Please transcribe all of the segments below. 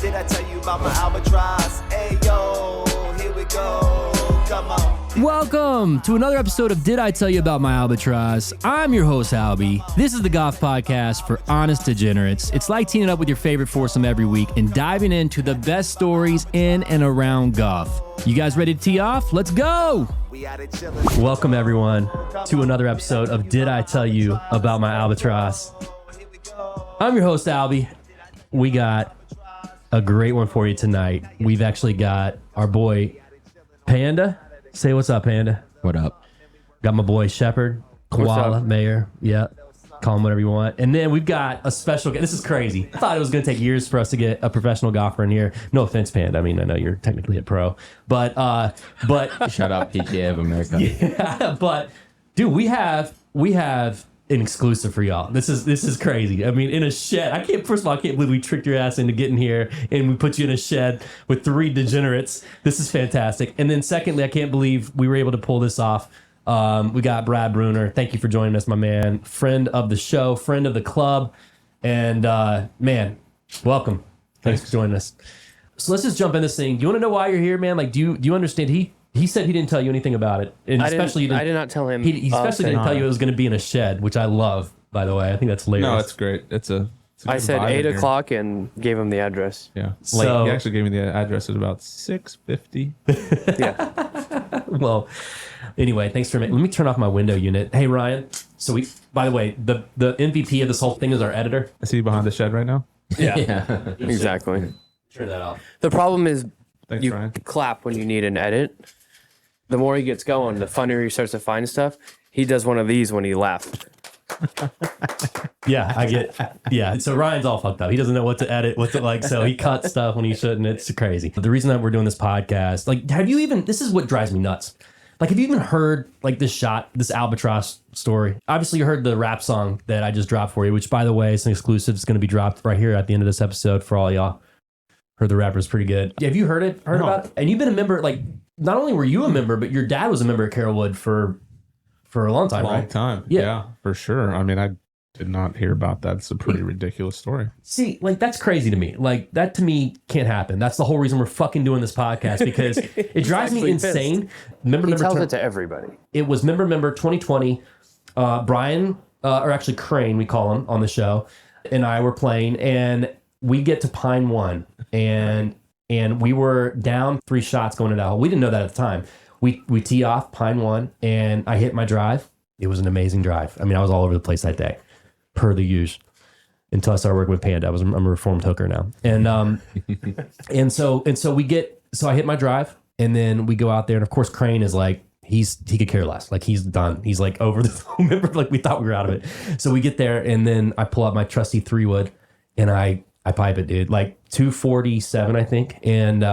Did I tell you about my Albatross? Hey, yo, here we go. Come on. Welcome to another episode of Did I Tell You About My Albatross? I'm your host, Albie. This is the golf podcast for honest degenerates. It's like teaming up with your favorite foursome every week and diving into the best stories in and around golf. You guys ready to tee off? Let's go! Welcome, everyone, to another episode of Did I Tell You About My Albatross? I'm your host, Albie. We got a great one for you tonight. We've actually got our boy, Panda. Say what's up, Panda. What up? Got my boy Shepard, Koala, Mayor. Yeah, call him whatever you want. And then we've got a special guest. This is crazy. I thought it was going to take years for us to get a professional golfer in here. No offense, Panda. I mean, I know you're technically a pro, but Shut up, PGA of America. Yeah, but dude, we have an exclusive for y'all. This is crazy. I mean, in a shed. First of all, I can't believe we tricked your ass into getting here and we put you in a shed with three degenerates. This is fantastic. And then secondly, I can't believe we were able to pull this off. We got Brad Brunner. Thank you for joining us, my man. Friend of the show, friend of the club. And man, welcome. Thanks for joining us. So let's just jump in this thing. Do you want to know why you're here, man? Like, do you understand? He said he didn't tell you anything about it, and I did not tell him. He especially didn't tell you it was going to be in a shed, which I love. By the way, I think that's hilarious. No, it's great. It's a I said 8 o'clock and gave him the address. Yeah, So- he actually gave me the address at about 6:50. Yeah. Well, anyway, thanks for. Let me turn off my window unit. Hey, Ryan. So by the way, the MVP of this whole thing is our editor. I see you behind the shed right now. Yeah, Exactly. turn that off. The problem is Thanks, you Ryan. clap when you need an edit. The more he gets going, the funnier he starts to find stuff. He does one of these when he laughs. Yeah, I get. Yeah, so Ryan's all fucked up. He doesn't know what to edit, what to like. So he cuts stuff when he shouldn't. It's crazy. The reason that we're doing this podcast, like, have you even? This is what drives me nuts. Like, have you even heard like this Albatross story? Obviously, you heard the rap song that I just dropped for you, which, by the way, is an exclusive. It's going to be dropped right here at the end of this episode for all y'all. Heard the rapper's pretty good. Have you heard it? Heard about it? And you've been a member. Like, not only were you a member, but your dad was a member at Carrollwood for a long time, right? Long time. Yeah. Yeah, for sure. I mean, I did not hear about that. It's a pretty ridiculous story. See, like, that's crazy to me. Like, that to me can't happen. That's the whole reason we're fucking doing this podcast, because it drives me actually insane. He tells it to everybody. It was member 2020. Brian, or actually Crane, we call him on the show, and I were playing, and we get to Pine 1, and we were down 3 shots going into that hole. We didn't know that at the time. We tee off Pine 1, and I hit my drive. It was an amazing drive. I mean, I was all over the place that day, per the usual. Until I started working with Panda, I'm a reformed hooker now, and so I hit my drive, and then we go out there, and of course Crane is like, he could care less, like he's done, he's like over the remember, like we thought we were out of it. So we get there, and then I pull out my trusty 3-wood, and I pipe it, dude, like 247, I think, and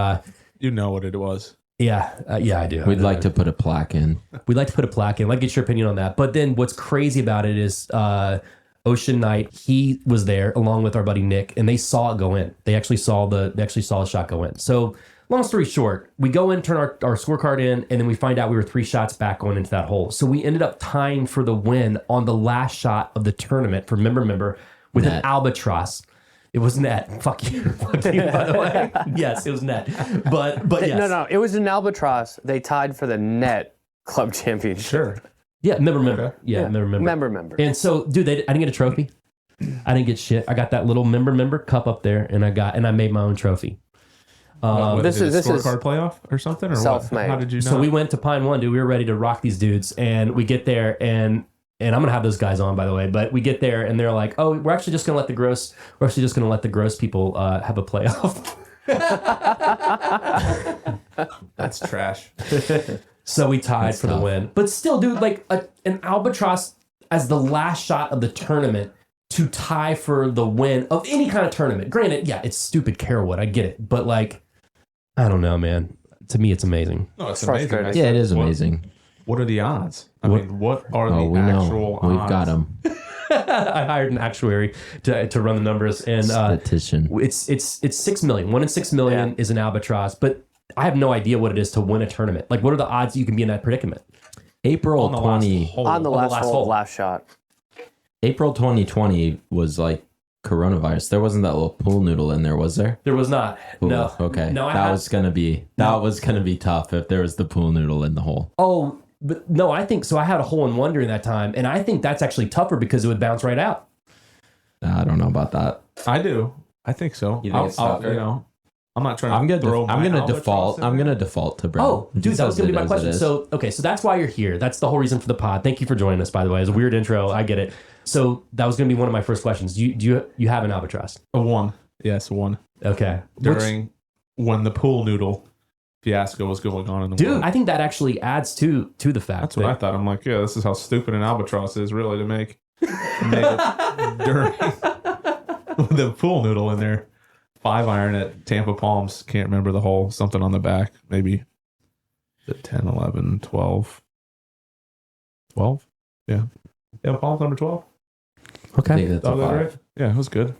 You know what it was. yeah, I do. We'd like to put a plaque in. We'd like to put a plaque in. I'd like to get your opinion on that. But then what's crazy about it is Ocean Knight, he was there along with our buddy Nick, and they saw it go in. They actually saw the shot go in. So long story short, we go in, turn our scorecard in, and then we find out we were 3 shots back going into that hole. So we ended up tying for the win on the last shot of the tournament for member with an Albatross. It was net. Fuck you, by the way. Yes, it was net. But yes. No, it was an Albatross. They tied for the net club championship. Sure. Yeah, member. Okay. Yeah, member. Member. And so, dude, I didn't get a trophy. I didn't get shit. I got that little member cup up there, and I made my own trophy. This is scorecard playoff or something, or self-made. What? How did you know? So we went to Pine 1, dude. We were ready to rock these dudes, and we get there, and I'm gonna have those guys on, by the way. But we get there, and they're like, "Oh, we're actually just gonna let the gross people have a playoff." That's trash. So we tied for the win. But still, dude, like an Albatross as the last shot of the tournament to tie for the win of any kind of tournament. Granted, yeah, it's stupid Carrollwood. I get it. But like, I don't know, man. To me, it's amazing. No, it's amazing. frustrating. Yeah, it is amazing. What are the odds? I mean, what are the we actual know. odds? We've got them. I hired an actuary to run the numbers, and Statistician. it's 6 million. 1 in 6 million is an Albatross, but I have no idea what it is to win a tournament. Like, what are the odds you can be in that predicament? April On the 20. last hole. On the last hole, hole. last shot. April 2020 was like coronavirus, there wasn't that little pool noodle in there, was there? There was not. Ooh, No. Okay. No, that was gonna be tough if there was the pool noodle in the hole. Oh, but no, I think so. I had a hole in one during that time, and I think that's actually tougher because it would bounce right out. I don't know about that. I do. I think so. You think it's tougher? You know, I'm not trying I'm to gonna throw my Albatross default. in I'm there. gonna default to Brent. Oh, dude, that was going to be my question. So, okay, so that's why you're here. That's the whole reason for the pod. Thank you for joining us, by the way. It was a weird intro. I get it. So that was going to be one of my first questions. Do you have an Albatross? A one. Yes, one. Okay. During when the pool noodle fiasco was going on in the Dude, world. I think that actually adds to the fact. That's what I thought. I'm like, yeah, this is how stupid an Albatross is really to make it during the pool noodle in there. 5-iron at Tampa Palms. Can't remember the hole. Something on the back. Maybe the 10, 11, 12. 12? Yeah. Yeah, Palms number 12. I Okay. think that's a Oh, that 5. right? Yeah, it was good.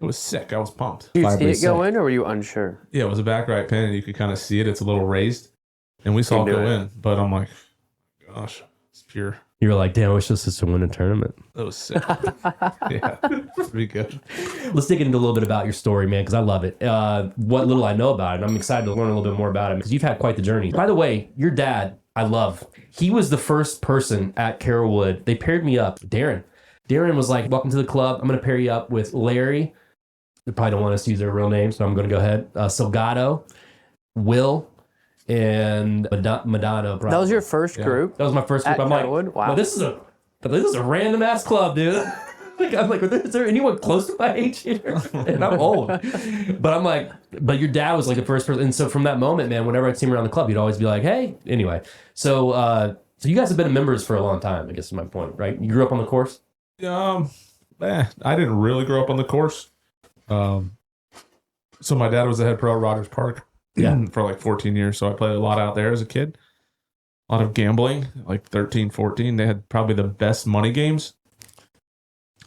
It was sick. I was pumped. Did you 5 see by it go 6. in, or were you unsure? Yeah, it was a back right pin, and you could kind of see it. It's a little raised, and we saw it Can do go it. in. But I'm like, gosh, it's pure. You were like, damn, I wish this was to win a tournament. That was sick. Yeah, pretty good. Let's dig into a little bit about your story, man, because I love it. What little I know about it, I'm excited to learn a little bit more about it because you've had quite the journey. By the way, your dad, I love. He was the first person at Carrollwood. They paired me up. Darren was like, welcome to the club. I'm going to pair you up with Larry. They probably don't want us to use their real names, so I'm going to go ahead. Salgado, Will, and Madonna. That was your first group? That was my first group. At I'm like, Carrollwood? Wow. well, this is a random ass club, dude. I'm like, is there anyone close to my age here? And I'm old. But I'm like, but your dad was like the first person. And so from that moment, man, whenever I'd see him around the club, he'd always be like, hey, anyway. So you guys have been members for a long time, I guess is my point, right? You grew up on the course? I didn't really grow up on the course. So my dad was the head pro at Rogers Park for like 14 years. So I played a lot out there as a kid. A lot of gambling, like 13, 14. They had probably the best money games.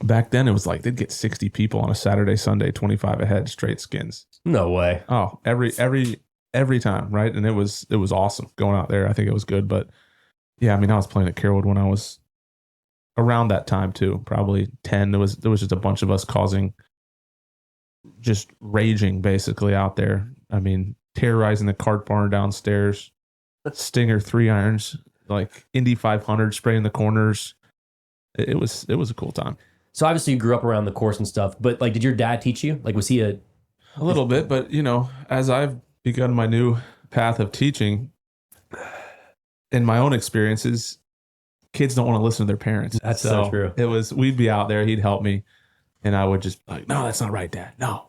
Back then, it was like they'd get 60 people on a Saturday, Sunday, 25 ahead, straight skins. No way. Oh, every time, right? And it was awesome going out there. I think it was good, but yeah, I mean, I was playing at Carrollwood when I was around that time too, probably 10. There was just a bunch of us causing just raging basically out there. I mean, terrorizing the cart barn downstairs, Stinger 3-irons, like Indy 500 spraying the corners. It was a cool time. So obviously you grew up around the course and stuff, but like, did your dad teach you? Like, was he A little bit, but you know, as I've begun my new path of teaching, in my own experiences, kids don't want to listen to their parents. That's so true. We'd be out there, he'd help me, and I would just be like, no, that's not right, Dad. No,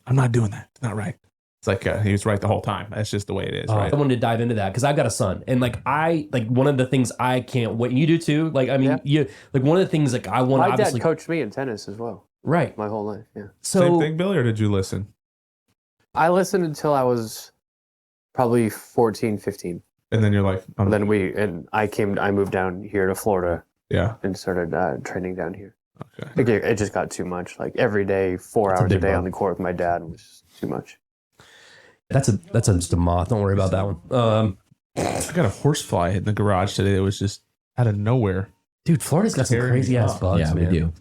I'm not doing that. It's not right. It's like he was right the whole time. That's just the way it is, right? I wanted to dive into that because I've got a son, and like one of the things I can't wait. You do too. Like, I mean, you like one of the things like I want to My obviously dad coached me in tennis as well, right. my whole life. Yeah. So Same thing, Billy, or did you listen? I listened until I was probably 14, 15. And then you're like, Then I moved down here to Florida yeah, and started training down here. okay. Like, it just got too much. Like every day, 4 That's a hours a big day bump. on the court with my dad was just too much. that's just a moth. Don't worry about that one. I got a horsefly in the garage today that was just out of nowhere. Dude, Florida's got some Tearing crazy me ass up. bugs, Yeah, man. we do.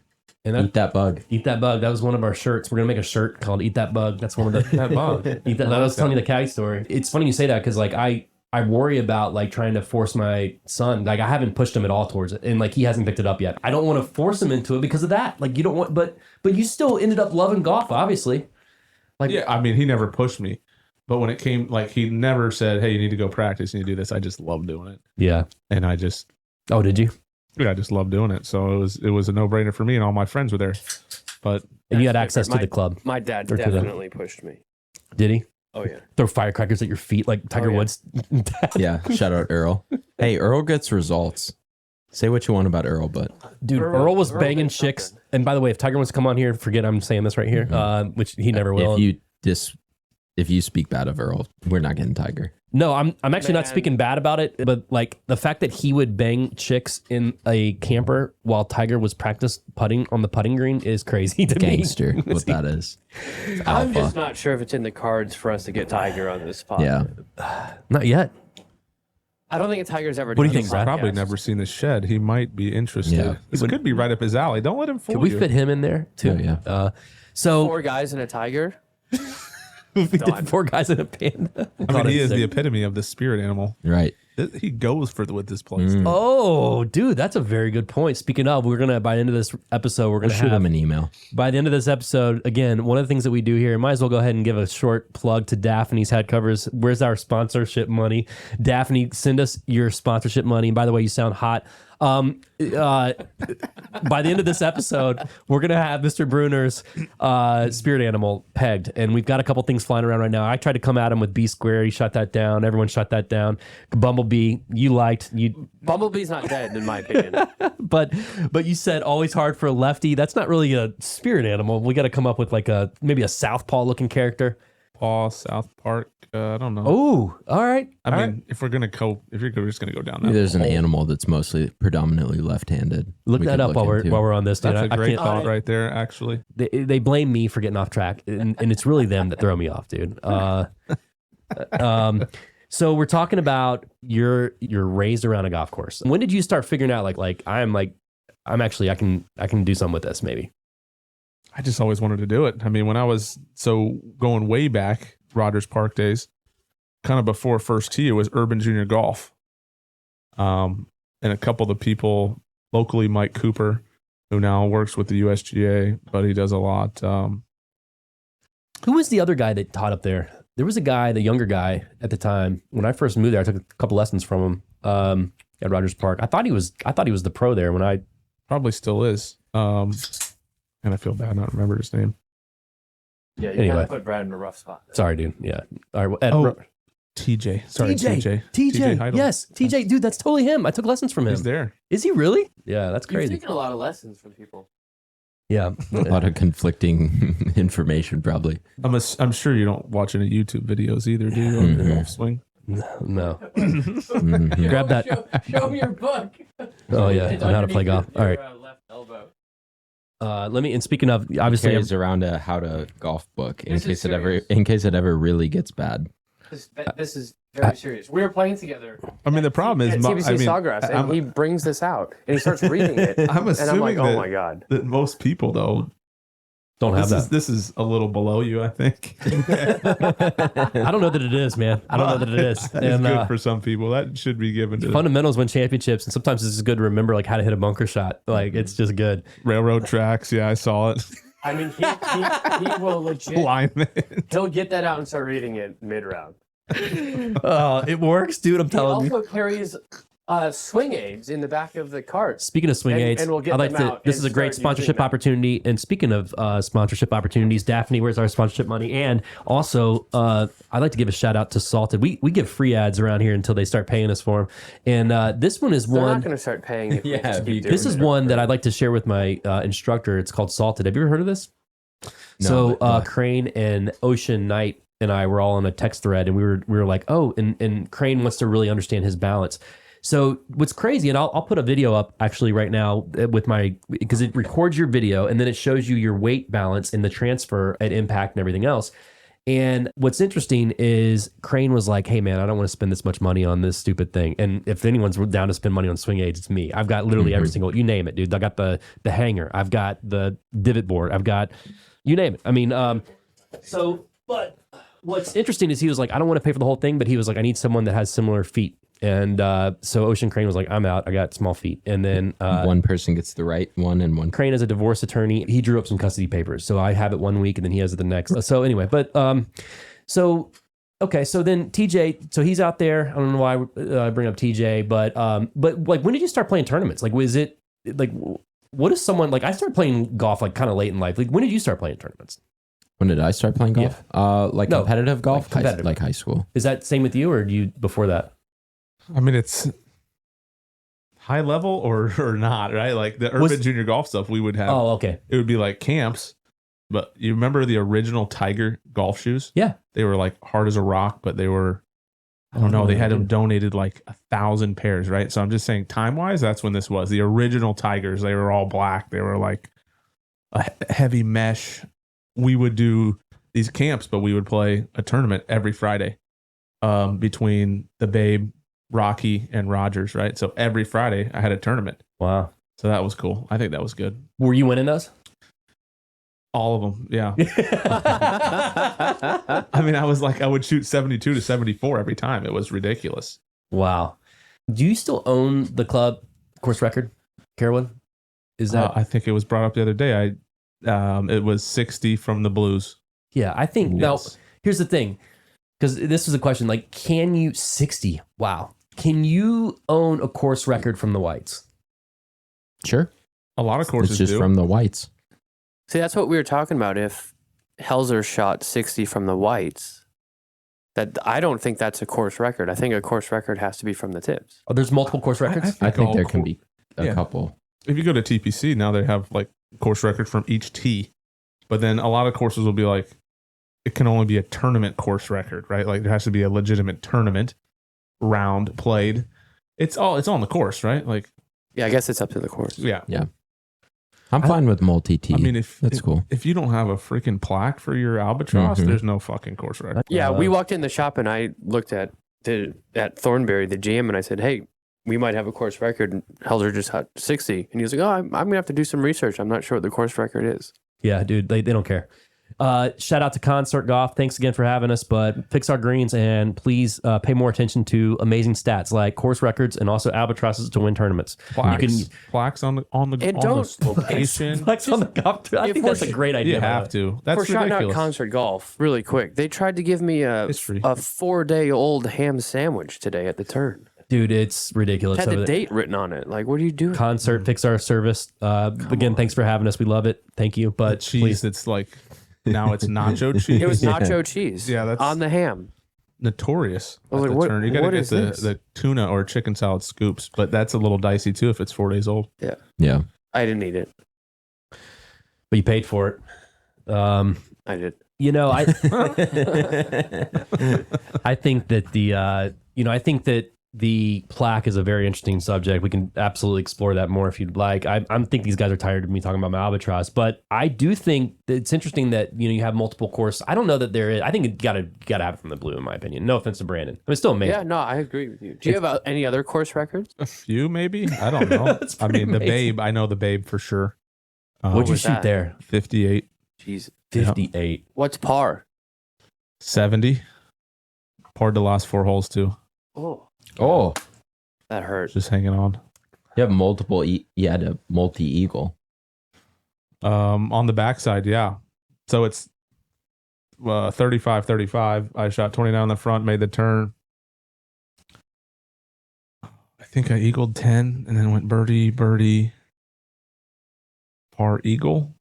And Eat that bug. Eat that bug. That was one of our shirts. We're gonna make a shirt called "Eat That Bug." That's one of the that bug. Eat that. I was telling you the caddy story. It's funny you say that because like I worry about like trying to force my son. Like I haven't pushed him at all towards it, and like he hasn't picked it up yet. I don't want to force him into it because of that. Like you don't want, but you still ended up loving golf, obviously. Like Yeah, I mean, he never pushed me, but when it came, like, he never said, "Hey, you need to go practice. You need to do this." I just love doing it, yeah. and I just Oh, did you? I just love doing it. So it was a no brainer for me, and all my friends were there. But And you had access to My- the club. My dad Or to the- definitely pushed me. Did he? Oh yeah. Throw firecrackers at your feet like Tiger Oh, yeah. Woods. Yeah. Shout out Earl. Hey, Earl gets results. Say what you want about Earl, but Dude, Earl was banging chicks. And by the way, if Tiger wants to come on here, forget I'm saying this right here, which he never will. if you speak bad of Earl, we're not getting Tiger. No, I'm actually not Man. speaking bad about it, but like the fact that he would bang chicks in a camper while Tiger was practice putting on the putting green is crazy to Gangster, me. what that is. I'm Alpha. just not sure if it's in the cards for us to get Tiger on this spot. Yeah. Not yet. I don't think a Tiger's ever. What do you done think, a Brad? Probably podcast. never seen the shed. He might be interested. Yeah. This could be right up his alley. Don't let him fool Can we you. fit him in there too? Oh, yeah. So 4 guys and a tiger. we did 4 guys in a panda. I mean, he is the epitome of the spirit animal. Right. He goes with this place. Oh, dude, that's a very good point. Speaking of, we're gonna by the end of this episode, we're We'll gonna shoot have him an email. by the end of this episode, again, one of the things that we do here, might as well go ahead and give a short plug to Daphne's Head Covers. Where's our sponsorship money? Daphne, send us your sponsorship money. And by the way, you sound hot. By the end of this episode, we're gonna have Mr. Brunner's spirit animal pegged, and we've got a couple things flying around right now. I tried to come at him with B Square. He shut that down. Everyone shut that down. Bumblebee, you liked you, Bumblebee's not dead, in my opinion. but you said always hard for a lefty. That's not really a spirit animal. We got to come up with like maybe a southpaw looking character. Paw, South Park. I don't know. Oh, all right. I mean, if you're just gonna go down that. There's an hole. animal that's mostly predominantly left-handed. Look we that could up look while into. we're on this. Dude. That's a I great can't. thought right there. Actually, They blame me for getting off track, and it's really them that throw me off, dude. So we're talking about you're raised around a golf course. When did you start figuring out I'm actually I can do something with this maybe? I just always wanted to do it. I mean, when I was going way back, Rogers Park days, kind of before first tee, it was Urban Junior Golf. And a couple of the people locally, Mike Cooper, who now works with the USGA, but he does a lot. Who was the other guy that taught up there? There was a guy, the younger guy at the time. When I first moved there, I took a couple lessons from him at Rogers Park. I thought he was the pro there when I Probably still is. And I feel bad not remember his name. Yeah, you Anyway. gotta put Brad in a rough spot. sorry, dude. Yeah. All right. Well, Ed, TJ. Sorry, TJ. TJ Heidel. Yes, TJ, dude, that's totally him. I took lessons from him. He's there. Is he really? Yeah, that's You've crazy. taken a lot of lessons from people. Yeah. A lot of conflicting information, probably. I'm sure you don't watch any YouTube videos either, do you? On your golf swing. No. Mhm. Grab that. Show me your book. Oh yeah, It's on how to play underneath golf. All right. your, left elbow. Let me. And speaking of, obviously, Carries around a how to golf book in This is case it ever really gets bad. This is very serious. We were playing together I mean, the problem is, at TBC Sawgrass, and I'm, he brings this out, and he starts reading it. I'm and I'm assuming like, oh that, my God. that most people, though, don't have that. this is a little below you, I think. I don't know that it is, man. I don't know that it is. It's And good for some people. That should be given to fundamentals win championships, and sometimes it's just good to remember like how to hit a bunker shot. Like it's just good. railroad tracks. Yeah, I saw it. I mean, he will legit. Lineman. He'll get that out and start reading it mid-round. Oh, it works, dude. I'm He telling you. also carries swing aids in the back of the cart. Speaking of swing And- aids, and we'll get I'd like them to. out This and is a great start sponsorship using them. opportunity. And speaking of sponsorship opportunities, Daphne, where's our sponsorship money? And also, I'd like to give a shout out to Salted. We give free ads around here until they start paying us for them. And this one is They're one. not going to start paying if we Yeah, just keep This doing is it. one that I'd like to share with my instructor. It's called Salted. Have you ever heard of this? No, So but- Crane and Ocean Knight and I were all on a text thread, and we were like, oh, and Crane wants to really understand his balance. So what's crazy, and I'll put a video up actually right now with because it records your video and then it shows you your weight balance and the transfer at impact and everything else. And what's interesting is Crane was like, hey man, I don't want to spend this much money on this stupid thing. And if anyone's down to spend money on swing aids, it's me. I've got literally every single, you name it, dude. I got the hanger. I've got the divot board. I've got, you name it. I mean, but what's interesting is he was like, I don't want to pay for the whole thing, but he was like, I need someone that has similar feet. And so Ocean Crane was like, I'm out. I got small feet. And then one person gets the right one and one. Crane is a divorce attorney. He drew up some custody papers. So I have it one week and then he has it the next. So anyway, but okay. So then TJ, so he's out there. I don't know why I bring up TJ, but like, when did you start playing tournaments? Like, was it like, what is someone like? I started playing golf like kind of late in life. Like, when did you start playing tournaments? When did I start playing golf? Like No, competitive golf, like competitive. like high school. Is that same with you, or do you before that? I mean, it's high level or not, right? Like the urban junior golf stuff we would have. Oh, okay. It would be like camps. But you remember the original Tiger golf shoes? Yeah. They were like hard as a rock, but they were, I don't know, they had them donated like 1,000 pairs, right? So I'm just saying time wise, that's when this was. The original Tigers, they were all black. They were like a heavy mesh. We would do these camps, but we would play a tournament every Friday between the Babe Rocky and Rogers, right? So every Friday I had a tournament. Wow. So that was cool. I think that was good. Were you winning those? All of them, yeah. I mean, I would shoot 72 to 74 every time. It was ridiculous. Wow. Do you still own the club course record, Carolyn? Is that? I think it was brought up the other day. It was 60 from the Blues. Yeah, I think. Now, here's the thing, because this was a question. Like, can you 60? Wow. Can you own a course record from the Whites? Sure. A lot of courses It's just do. from the Whites. See, that's what we were talking about. If Helzer shot 60 from the Whites, that I don't think that's a course record. I think a course record has to be from the tips. Oh, there's multiple course records? I think all there can be a yeah. couple. If you go to TPC now, they have like course record from each tee, but then a lot of courses will be like, it can only be a tournament course record, right? Like there has to be a legitimate tournament round played. It's on the course, right? Like, Yeah, I guess it's up to the course. yeah. I'm fine with multi-tee. I mean, That's cool. If you don't have a freaking plaque for your Albatross, Mhm. there's no fucking course record. Yeah, we walked in the shop and I looked at Thornberry, the GM, and I said, "Hey, we might have a course record." And Helzer just had 60, and he was like, "Oh, I'm gonna have to do some research. I'm not sure what the course record is." Yeah, dude, they don't care. Shout out to Concert Golf. Thanks again for having us, but fix our greens and please pay more attention to amazing stats like course records and also albatrosses to win tournaments. Plaques on the And don't- location. Flex on the golf. I If think we're that's a great idea. You by the have way. to. That's For shouting out ridiculous. Concert Golf, really quick, they tried to give me a History. 4-day-old ham sandwich today at the turn. Dude, it's ridiculous. Had the over there. date written on it. Like, what are you doing? Concert, fix our service. Again, thanks for having us. We love it. Thank you. The But cheese, please, it's like now it's nacho cheese. It was nacho cheese. Yeah, that's- on the ham. notorious. I was at like, the what- turn. You gotta what get is this? the tuna or chicken salad scoops, but that's a little dicey too if it's 4 days old. Yeah. I didn't eat it. but you paid for it. I did. You know, I I think that the plaque is a very interesting subject. We can absolutely explore that more if you'd like. I think these guys are tired of me talking about my albatross, but I do think that it's interesting that you have multiple course. I don't know that there is. I think you gotta have it from the blue, in my opinion. No offense to Brandon, I mean, it's still amazing. Yeah, no, I agree with you. Do you have any other course records? A few maybe. I don't know. That's I pretty mean, the amazing. Babe. I know the Babe for sure. What'd you was shoot that? there? 58, Jeez. 58. What's par? 70. Poured the last 4 holes too. Oh, That hurt. Just hanging on. you have multiple. You had a multi-eagle. On the backside, yeah. So it's 35-35. I shot 29 on the front, made the turn. I think I eagled 10 and then went birdie, par eagle,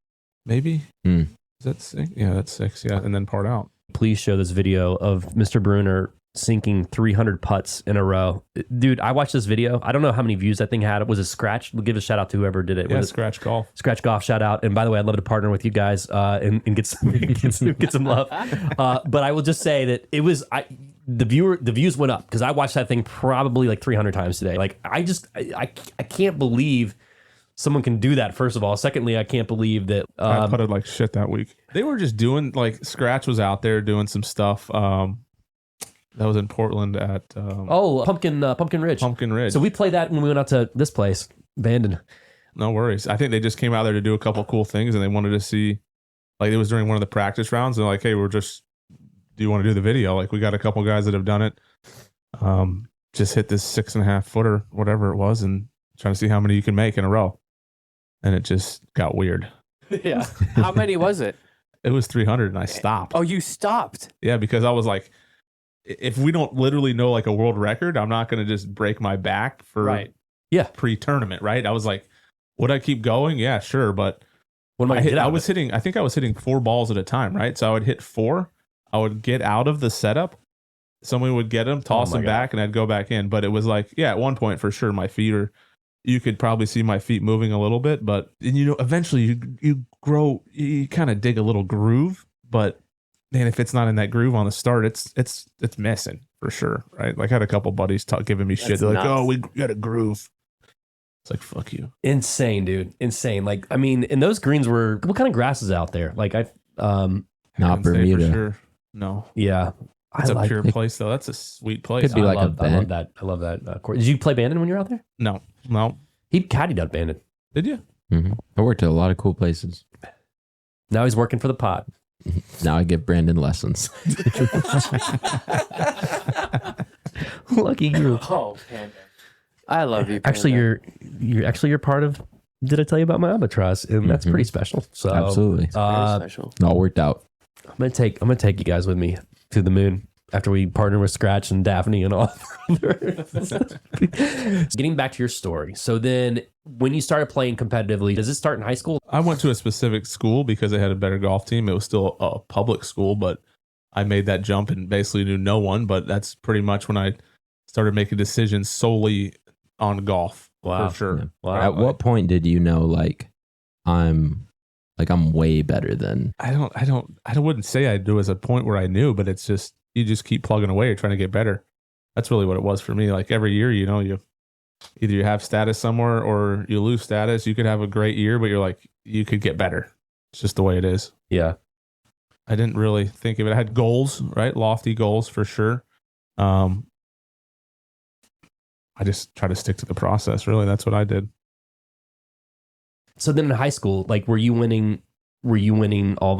maybe. Hmm. Is that 6? Yeah, that's 6. Yeah, and then part out. Please show this video of Mr. Brunner sinking 300 putts in a row. Dude, I watched this video. I don't know how many views that thing had. It was a scratch. We'll give a shout out to whoever did it. Yeah, Was it scratch golf. Scratch Golf, shout out. And by the way, I'd love to partner with you guys and get some get some love. But I will just say that it was the views went up because I watched that thing probably like 300 times today. Like I can't believe someone can do that. First of all, secondly, I can't believe that. I putted like shit that week. They were just doing like Scratch was out there doing some stuff. That was in Portland at Pumpkin Ridge. Pumpkin Ridge. So we played that when we went out to this place, Bandon. No worries. I think they just came out there to do a couple cool things and they wanted to see, like it was during one of the practice rounds. And they're like, hey, do you want to do the video? Like we got a couple guys that have done it. Just hit this 6.5 footer, whatever it was, and trying to see how many you can make in a row. And it just got weird. Yeah. How many was it? It was 300 and I stopped. Oh, you stopped. Yeah, because I was like, if we don't literally know like a world record, I'm not going to just break my back for pre-tournament, right? I was like, would I keep going? Yeah, sure. But What am I? I think I was hitting 4 balls at a time, right? So I would hit 4. I would get out of the setup. Someone would get them, toss them back, and I'd go back in. But it was like, yeah, at one point for sure, my feet you could probably see my feet moving a little bit. But eventually you grow, you kind of dig a little groove. But man, if it's not in that groove on the start, it's missing for sure, right? Like I had a couple buddies giving me shit. They're like, "Oh, we got a groove." It's like, fuck you. Insane, dude. Insane. Like, I mean, and those greens what kind of grass is out there? Like, Not Bermuda. For sure. No. yeah. It's a pure place though. That's a sweet place. Could be like a I love band. that. I love that. Course. Did you play Bandon when you were out there? No. He caddied out Bandon. Did you? Mm-hmm. I worked at a lot of cool places. Now he's working for the pod. Now I give Brandon lessons. Lucky you. Oh, Panda. I love you, Panda. Actually, you're part of. Did I tell you about my Albatross? And that's pretty special. So Absolutely. Very special. It all worked out. I'm gonna take you guys with me to the moon after we partner with Scratch and Daphne and all. Getting back to your story. So then when you started playing competitively, does it start in high school? I went to a specific school because they had a better golf team. It was still a public school, but I made that jump and basically knew no one. But that's pretty much when I started making decisions solely on golf. Wow. For sure. Yeah. Wow. At what point did you know I'm way better than? I wouldn't say I do as a point where I knew, but it's just, you just keep plugging away. You're trying to get better. That's really what it was for me. Like every year, you either you have status somewhere or you lose status. You could have a great year, but you're like, you could get better. It's just the way it is. Yeah. I didn't really think of it. I had goals, right? Lofty goals for sure. I just try to stick to the process. Really, that's what I did. So then in high school, like, were you winning all of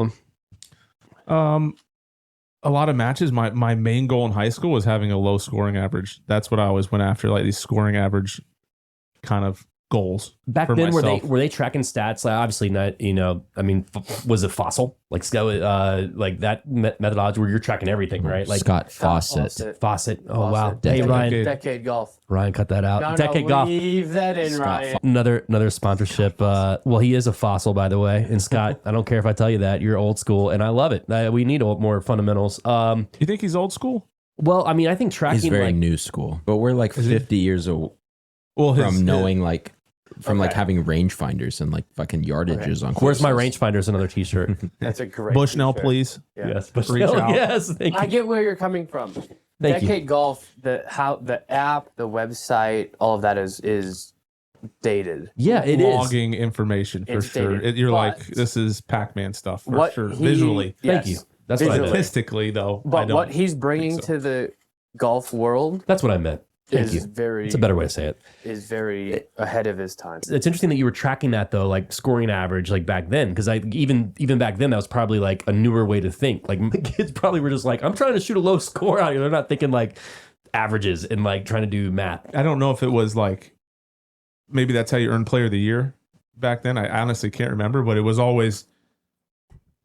them? A lot of matches. My main goal in high school was having a low scoring average. That's what I always went after, like these scoring average kind of goals. Back for then, myself. were they tracking stats? Like, obviously not. Was it Fossil? Like that methodology where you're tracking everything, right? Like Scott Fawcett. Fawcett. Oh wow. Fawcett. Hey Ryan. Decade golf. Ryan, cut that out. Decade golf. Leave that in, Ryan. Another sponsorship. Well, he is a fossil, by the way. And Scott, I don't care if I tell you that, you're old school, and I love it. We need more fundamentals. You think he's old school? Well, I mean, I think tracking. He's very like, new school, but we're like 50 years old from knowing having rangefinders and like fucking yardages on. Where's my courses. rangefinder? Is another T-shirt. That's a great Bushnell, t-shirt. please. Yeah. Yes, Reach out. yes. Thank I you. get where you're coming from. Thank you. Decade Golf, the app, the website, all of that is dated. Yeah, it is. Logging information for It's sure. dated, You're but- like, this is Pac-Man stuff for What sure. he- Visually, Thank Yes. you. That's what I meant. statistically though. I But don't what he's bringing think so. to the golf world That's what I meant. Thank is you. very It's a better way to say it. is very ahead of his time. It's interesting that you were tracking that though, like scoring average, like back then, because even back then that was probably like a newer way to think. Like my kids probably were just like, I'm trying to shoot a low score out here. They're not thinking like averages and like trying to do math. I don't know if it was like, maybe that's how you earned Player of the Year back then. I honestly can't remember, but it was always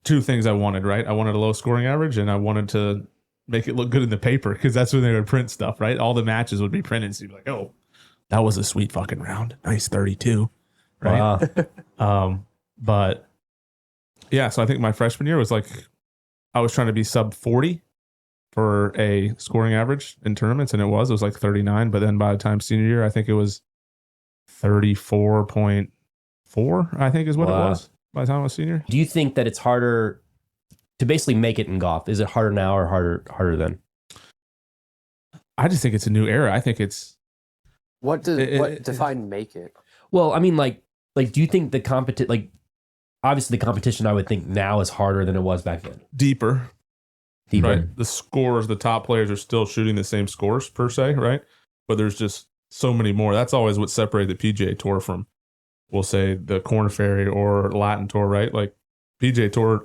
two things I wanted, right? I wanted a low scoring average and I wanted to make it look good in the paper because that's when they would print stuff, right? All the matches would be printed. So you'd be like, oh, that was a sweet fucking round. Nice 32, right? Wow. But yeah, so I think my freshman year was like, I was trying to be sub 40 for a scoring average in tournaments, and it was like 39. But then by the time senior year, I think it was 34.4, I think is what it Wow. was by the time I was senior. Do you think that it's harder to basically make it in golf? Is it harder now or harder then? I just think it's a new era. I think it's What It- define make it? Well, I mean, like, do you think the obviously the competition I would think now is harder than it was back then? deeper, Deeper. right? The scores, the top players are still shooting the same scores per se, right? But there's just so many more. That's always what separated the PGA Tour from, we'll say, the Korn Ferry or Latin Tour, right? Like PGA Tour,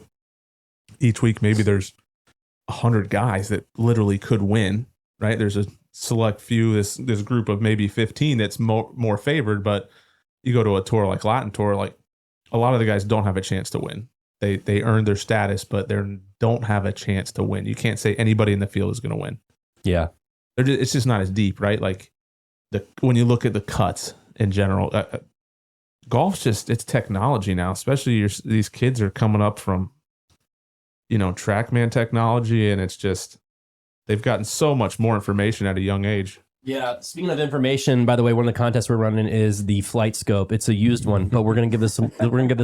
each week maybe there's 100 guys that literally could win, right? There's a select few, this group of maybe 15 that's more favored, but you go to a tour like Latin Tour, like a lot of the guys don't have a chance to win. They earned their status, but they don't have a chance to win. You can't say anybody in the field is going to win. Yeah. It's just not as deep, right? Like when you look at the cuts in general, golf's it's technology now. Especially these kids are coming up from, TrackMan technology, and it's just they've gotten so much more information at a young age. Yeah. Speaking of information, by the way, one of the contests we're running is the Flight Scope. It's a used one, but we're gonna give this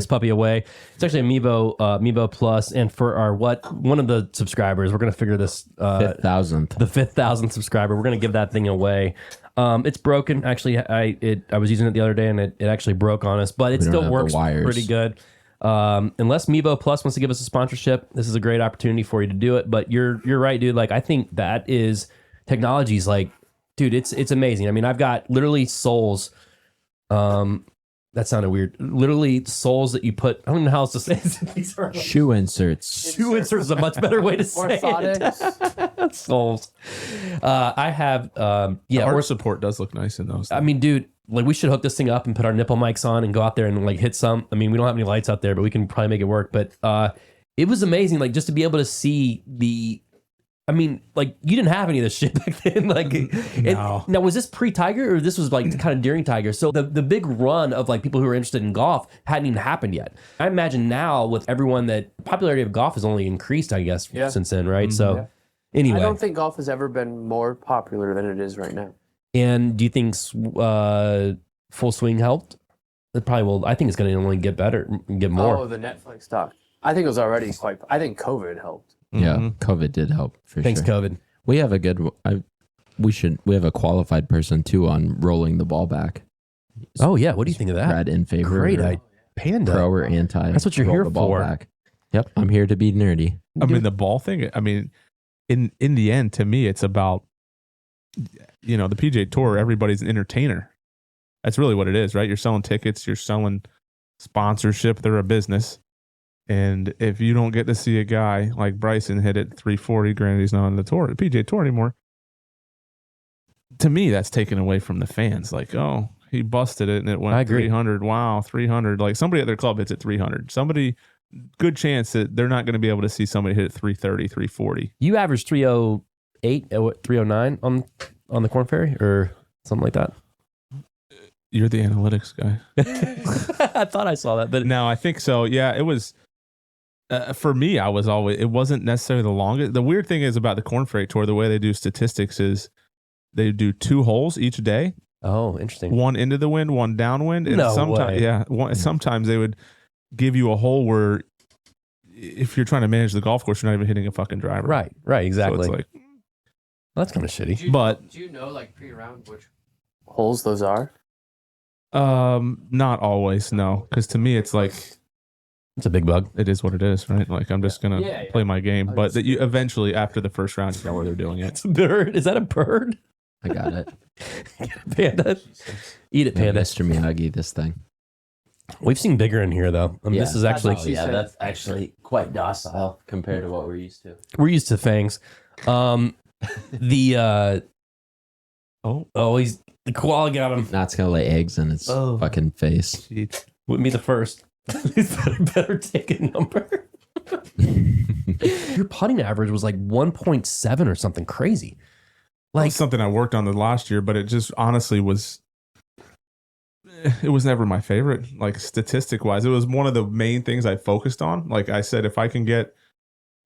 puppy away. It's actually a Mevo Plus, and for our one of the subscribers, we're gonna figure this 5,000th. the 5,000th subscriber. We're gonna give that thing away. It's broken. Actually, I was using it the other day, and it actually broke on us, but it We don't still have the works wires. pretty good. Unless Mevo Plus wants to give us a sponsorship, this is a great opportunity for you to do it. But you're right, dude. Like, I think that is technology's like, dude, it's amazing. I mean, I've got literally soles. That sounded weird. Literally soles that you put. I don't know how else to say it. These are Shoe inserts. shoe inserts is a much better way to say it. Soles. I have Arch support does look nice in those. I mean, dude, like we should hook this thing up and put our nipple mics on and go out there and like hit some. I mean, we don't have any lights out there, but we can probably make it work. But it was amazing, like just to be able to see the. I mean, like you didn't have any of this shit back then. Like, No. now was this pre-Tiger or this was like kind of during Tiger? So the big run of like people who are interested in golf hadn't even happened yet. I imagine now with everyone that popularity of golf has only increased, I guess, since then, right? So anyway, I don't think golf has ever been more popular than it is right now. and do you think Full Swing helped? It probably will. I think it's going to only get better, get more. Oh, the Netflix stock. I think it was already quite. I think COVID helped. Yeah, COVID did help for Thanks, sure. COVID. We have a good. We have a qualified person too on rolling the ball back. Oh yeah, what do you think of that? Brad in favor. Great or idea. Panda. Pro or anti. That's what you're roll here the ball for. Back. Yep, I'm here to be nerdy. I mean, the ball thing. I mean, in the end, to me, it's about the PGA Tour. Everybody's an entertainer. That's really what it is, right? You're selling tickets. You're selling sponsorship. They're a business. And if you don't get to see a guy like Bryson hit it 340, granted he's not on the PGA Tour anymore. To me, that's taken away from the fans. Like, oh, he busted it and it went 300. Wow, 300. Like somebody at their club hits it 300. Somebody, good chance that they're not going to be able to see somebody hit it 330, 340. You averaged 308, 309 on the Corn Ferry or something like that. You're the analytics guy. I thought I saw that, but No, I think so. Yeah, it was. For me, it wasn't necessarily the longest. The weird thing is about the Corn Ferry Tour, the way they do statistics is they do 2 holes each day. oh, interesting. One into the wind, one downwind. And No sometimes, way. yeah, sometimes they would give you a hole where if you're trying to manage the golf course, you're not even hitting a fucking driver. Right, exactly. So it's like, That's kind of shitty. but Do you know like pre-round which holes those are? not always, no. Because to me, it's like It's a big bug. it is what it is, right? Like I'm just gonna play my game. Oh, But that you eventually, after the first round, you know where they're doing it. It's a bird. Is that a bird? I got it. Panda. Eat it, Panda. Mr. Miyagi, this thing. We've seen bigger in here though. This is actually that's actually quite docile compared to what we're used to. we're used to fangs. The he's the koala got him. Not gonna lay eggs in its fucking face. Wouldn't be the first. He's better take a number. Your putting average was like 1.7 or something crazy. Like something I worked on the last year, but it just honestly was. It was never my favorite, like statistic wise. It was one of the main things I focused on. Like I said, if I can get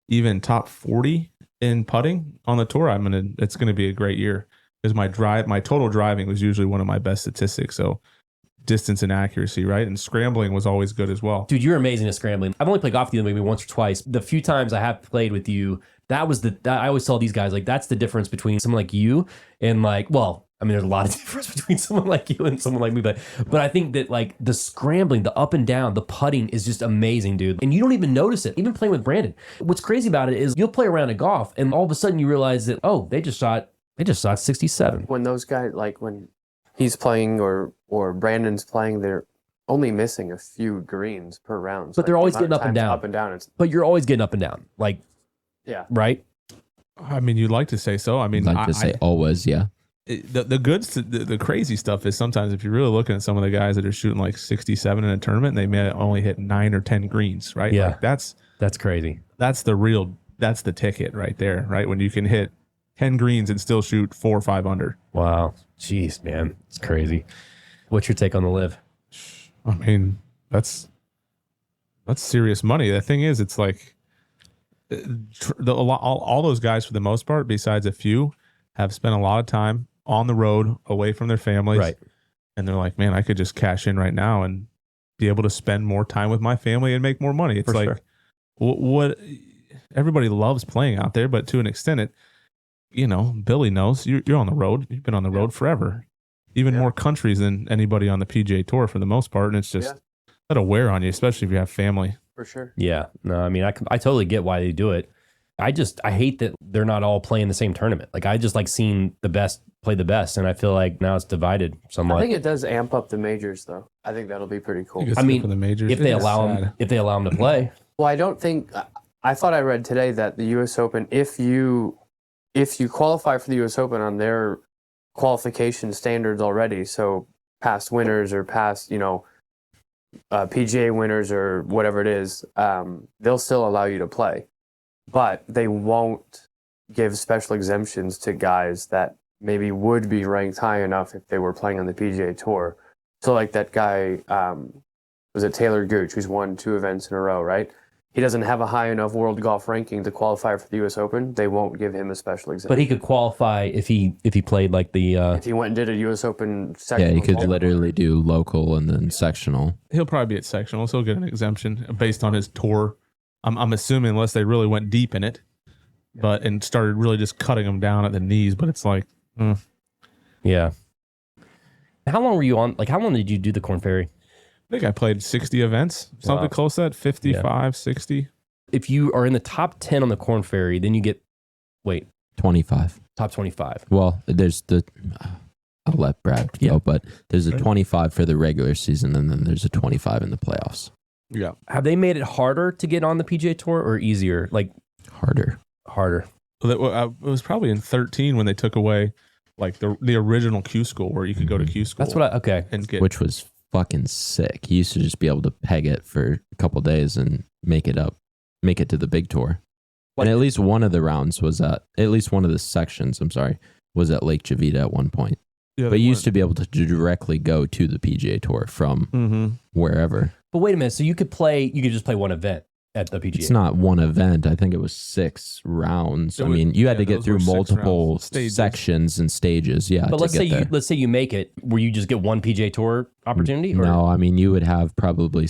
even top 40 in putting on the tour, it's gonna be a great year. Because my total driving was usually one of my best statistics. So distance and accuracy, right? And scrambling was always good as well. Dude, you're amazing at scrambling. I've only played golf with you maybe once or twice. The few times I have played with you, I always tell these guys, like, that's the difference between someone like you and like, well, I mean, there's a lot of difference between someone like you and someone like me, but I think that like the scrambling, the up and down, the putting is just amazing, dude. And you don't even notice it, even playing with Brandon. What's crazy about it is you'll play around at golf and all of a sudden you realize that, oh, they just shot 67. When those guys, like when he's playing or Brandon's playing, they're only missing a few greens per round. But they're always getting up and down. Up and down. But you're always getting up and down. Like, Yeah. right? I mean, you'd like to say so. I mean, Like to say always, yeah. the crazy stuff is sometimes if you're really looking at some of the guys that are shooting like 67 in a tournament, they may only hit 9 or 10 greens, right? Yeah. Like that's crazy. that's the ticket right there, right? When you can hit 10 greens and still shoot 4 or 5 under. Wow. Jeez, man. It's crazy. What's your take on the live? I mean, that's serious money. The thing is, it's like all those guys for the most part, besides a few, have spent a lot of time on the road away from their families. Right. And they're like, man, I could just cash in right now and be able to spend more time with my family and make more money. It's For like sure. what everybody loves playing out there, but to an extent, Billy knows you're on the road. You've been on the road forever, even more countries than anybody on the PGA Tour for the most part. And it's just that'll wear on you, especially if you have family. For sure. Yeah. No, I mean, I totally get why they do it. I hate that they're not all playing the same tournament. Like, I just like seeing the best play the best, and I feel like now it's divided somewhat. I think it does amp up the majors, though. I think that'll be pretty cool. I mean, for the majors, if they it's allow sad. them to play. Well, I don't think. I thought I read today that the U.S. Open, if you qualify for the U.S. Open on their qualification standards already, so past winners or past, PGA winners or whatever it is, they'll still allow you to play, but they won't give special exemptions to guys that maybe would be ranked high enough if they were playing on the PGA Tour. So like that guy, was it Taylor Gooch, who's won 2 events in a row, right? He doesn't have a high enough world golf ranking to qualify for the U.S. Open. They won't give him a special exemption. But he could qualify if he played like the. If he went and did a U.S. Open sectional. Yeah, he could qualifier. literally do local and then sectional. He'll probably be at sectional, so he'll get an exemption based on his tour. I'm assuming, unless they really went deep in it, and started really just cutting them down at the knees. But it's like, Yeah. How long were you on? Like, how long did you do the Corn Ferry? I think I played 60 events, something Wow. close to that, 55, 60. If you are in the top 10 on the Corn Ferry, then you get, 25. top 25. Well, there's I'll let Brad go, but there's a 25 for the regular season, and then there's a 25 in the playoffs. Yeah. Have they made it harder to get on the PGA Tour or easier? Like, Harder. harder. Well, it was probably in 13 when they took away like the original Q school where you could go to Q school. That's what okay. and get Which was fucking sick. You used to just be able to peg it for a couple days and make it to the big tour. And at least one of the rounds was at least one of the sections, was at Lake Chavita at one point. Yeah, But you used to be able to directly go to the PGA Tour from wherever. But wait a minute. So you could just play one event at the PGA. It's not one event. I think it was 6 rounds. You had to get those through were 6 multiple rounds. Stages. sections and stages. Yeah. But to let's get there. let's say you make it where you just get one PGA Tour opportunity. Or? No, you would have probably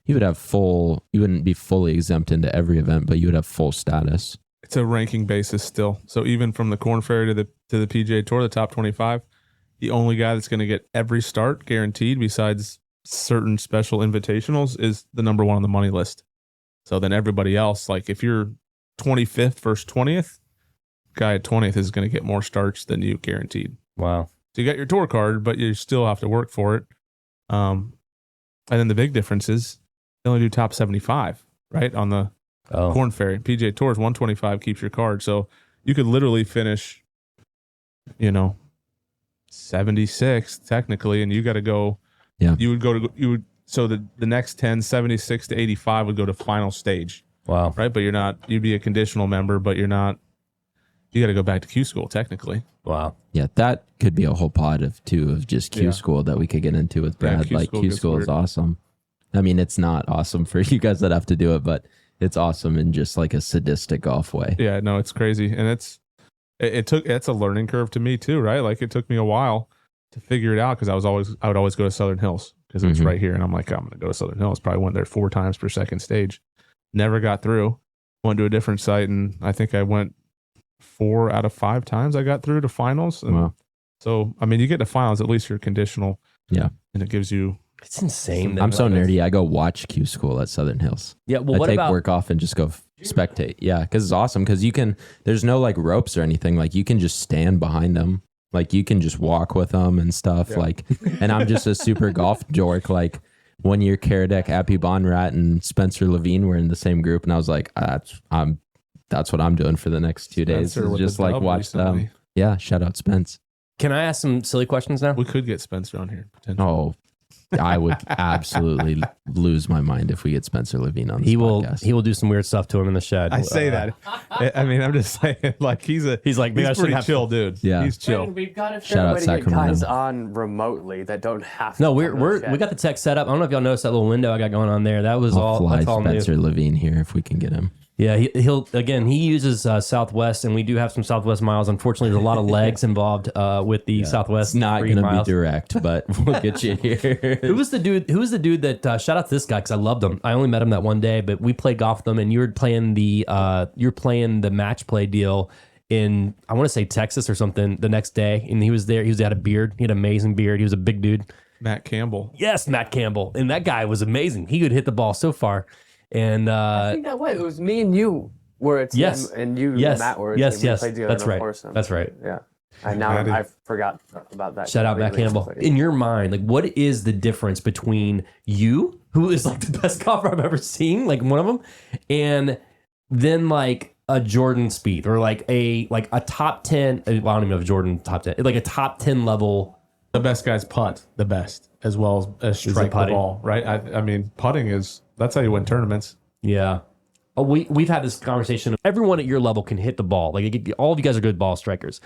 you wouldn't be fully exempt into every event, but you would have full status. It's a ranking basis still. So even from the Corn Ferry to the PGA Tour, the top 25, the only guy that's going to get every start guaranteed, besides certain special invitationals, is the number 1 on the money list. So then everybody else, like if you're 25th versus 20th, guy at 20th is going to get more starts than you guaranteed. Wow. So you got your tour card, but you still have to work for it. And then the big difference is they only do top 75, right? On the Corn Ferry. PGA Tour is 125, keeps your card. So you could literally finish, 76 technically, and you got to go. Yeah. So the next 10, 76 to 85 would go to final stage. Wow. Right. But you'd be a conditional member, but you got to go back to Q school technically. Wow. Yeah, that could be a whole pod of just Q school that we could get into with Brad. Q school is awesome. It's not awesome for you guys that have to do it, but it's awesome in just like a sadistic golf way. Yeah, no, it's crazy. And it's a learning curve to me too, right? Like it took me a while to figure it out because I would always go to Southern Hills because it was right here. And I'm like, I'm going to go to Southern Hills. Probably went there 4 times per second stage. Never got through. Went to a different site, and I think I went 4 out of 5 times I got through to finals. And wow. So, you get to finals, at least you're conditional. Yeah. And it gives you... It's insane. I'm so nerdy. I go watch Q school at Southern Hills. Yeah. Well, what I take about work off and just go spectate. Yeah, because it's awesome. Because there's no like ropes or anything. Like you can just stand behind them. Like you can just walk with them and stuff. Yeah. Like, and I'm just a super golf dork. Like 1 year, Karadek, Appy Bonrat, and Spencer Levine were in the same group, and I was like, that's what I'm doing for the next 2 days. Is just like watch them. Yeah. Shout out Spence. Can I ask some silly questions now? We could get Spencer on here potentially. Oh. I would absolutely lose my mind if we get Spencer Levine on this podcast. He will do some weird stuff to him in the shed. I say that. I'm just saying, like he's like maybe I pretty have chill dude. Yeah, he's chill. Man, we've got to Shout out get Sacramento. guys on remotely that don't have to. No, we got the tech set up. I don't know if y'all noticed that little window I got going on there. That was I'll all. fly That's all Spencer new. Levine here if we can get him. Yeah, he uses Southwest, and we do have some Southwest miles. Unfortunately, there's a lot of legs involved with the Southwest. It's not free going to be miles. direct, but we'll get you here. Who was the dude that shout out to this guy because I loved him. I only met him that one day, but we played golf with him, and you were playing the match play deal in, I want to say Texas or something, the next day, and he was there. He had a beard. He had an amazing beard. He was a big dude. Matt Campbell. Yes, Matt Campbell. And that guy was amazing. He could hit the ball so far. And I think that way. It was me and you were a team, yes, and you yes, and Matt were a yes, team. We yes. played together That's in a right. foursome. That's right. Yeah. And now I forgot about that. Shout out Matt completely. Campbell. In your mind, like, what is the difference between you, who is like the best golfer I've ever seen, like one of them, and then like a Jordan Spieth or like a top 10? Well, I don't even know if Jordan top 10, like a top 10 level. The best guys putt the best, as well as strike the putting. ball, right? I mean, putting that's how you win tournaments. Yeah. We've had this conversation. Everyone at your level can hit the ball. Like all of you guys are good ball strikers.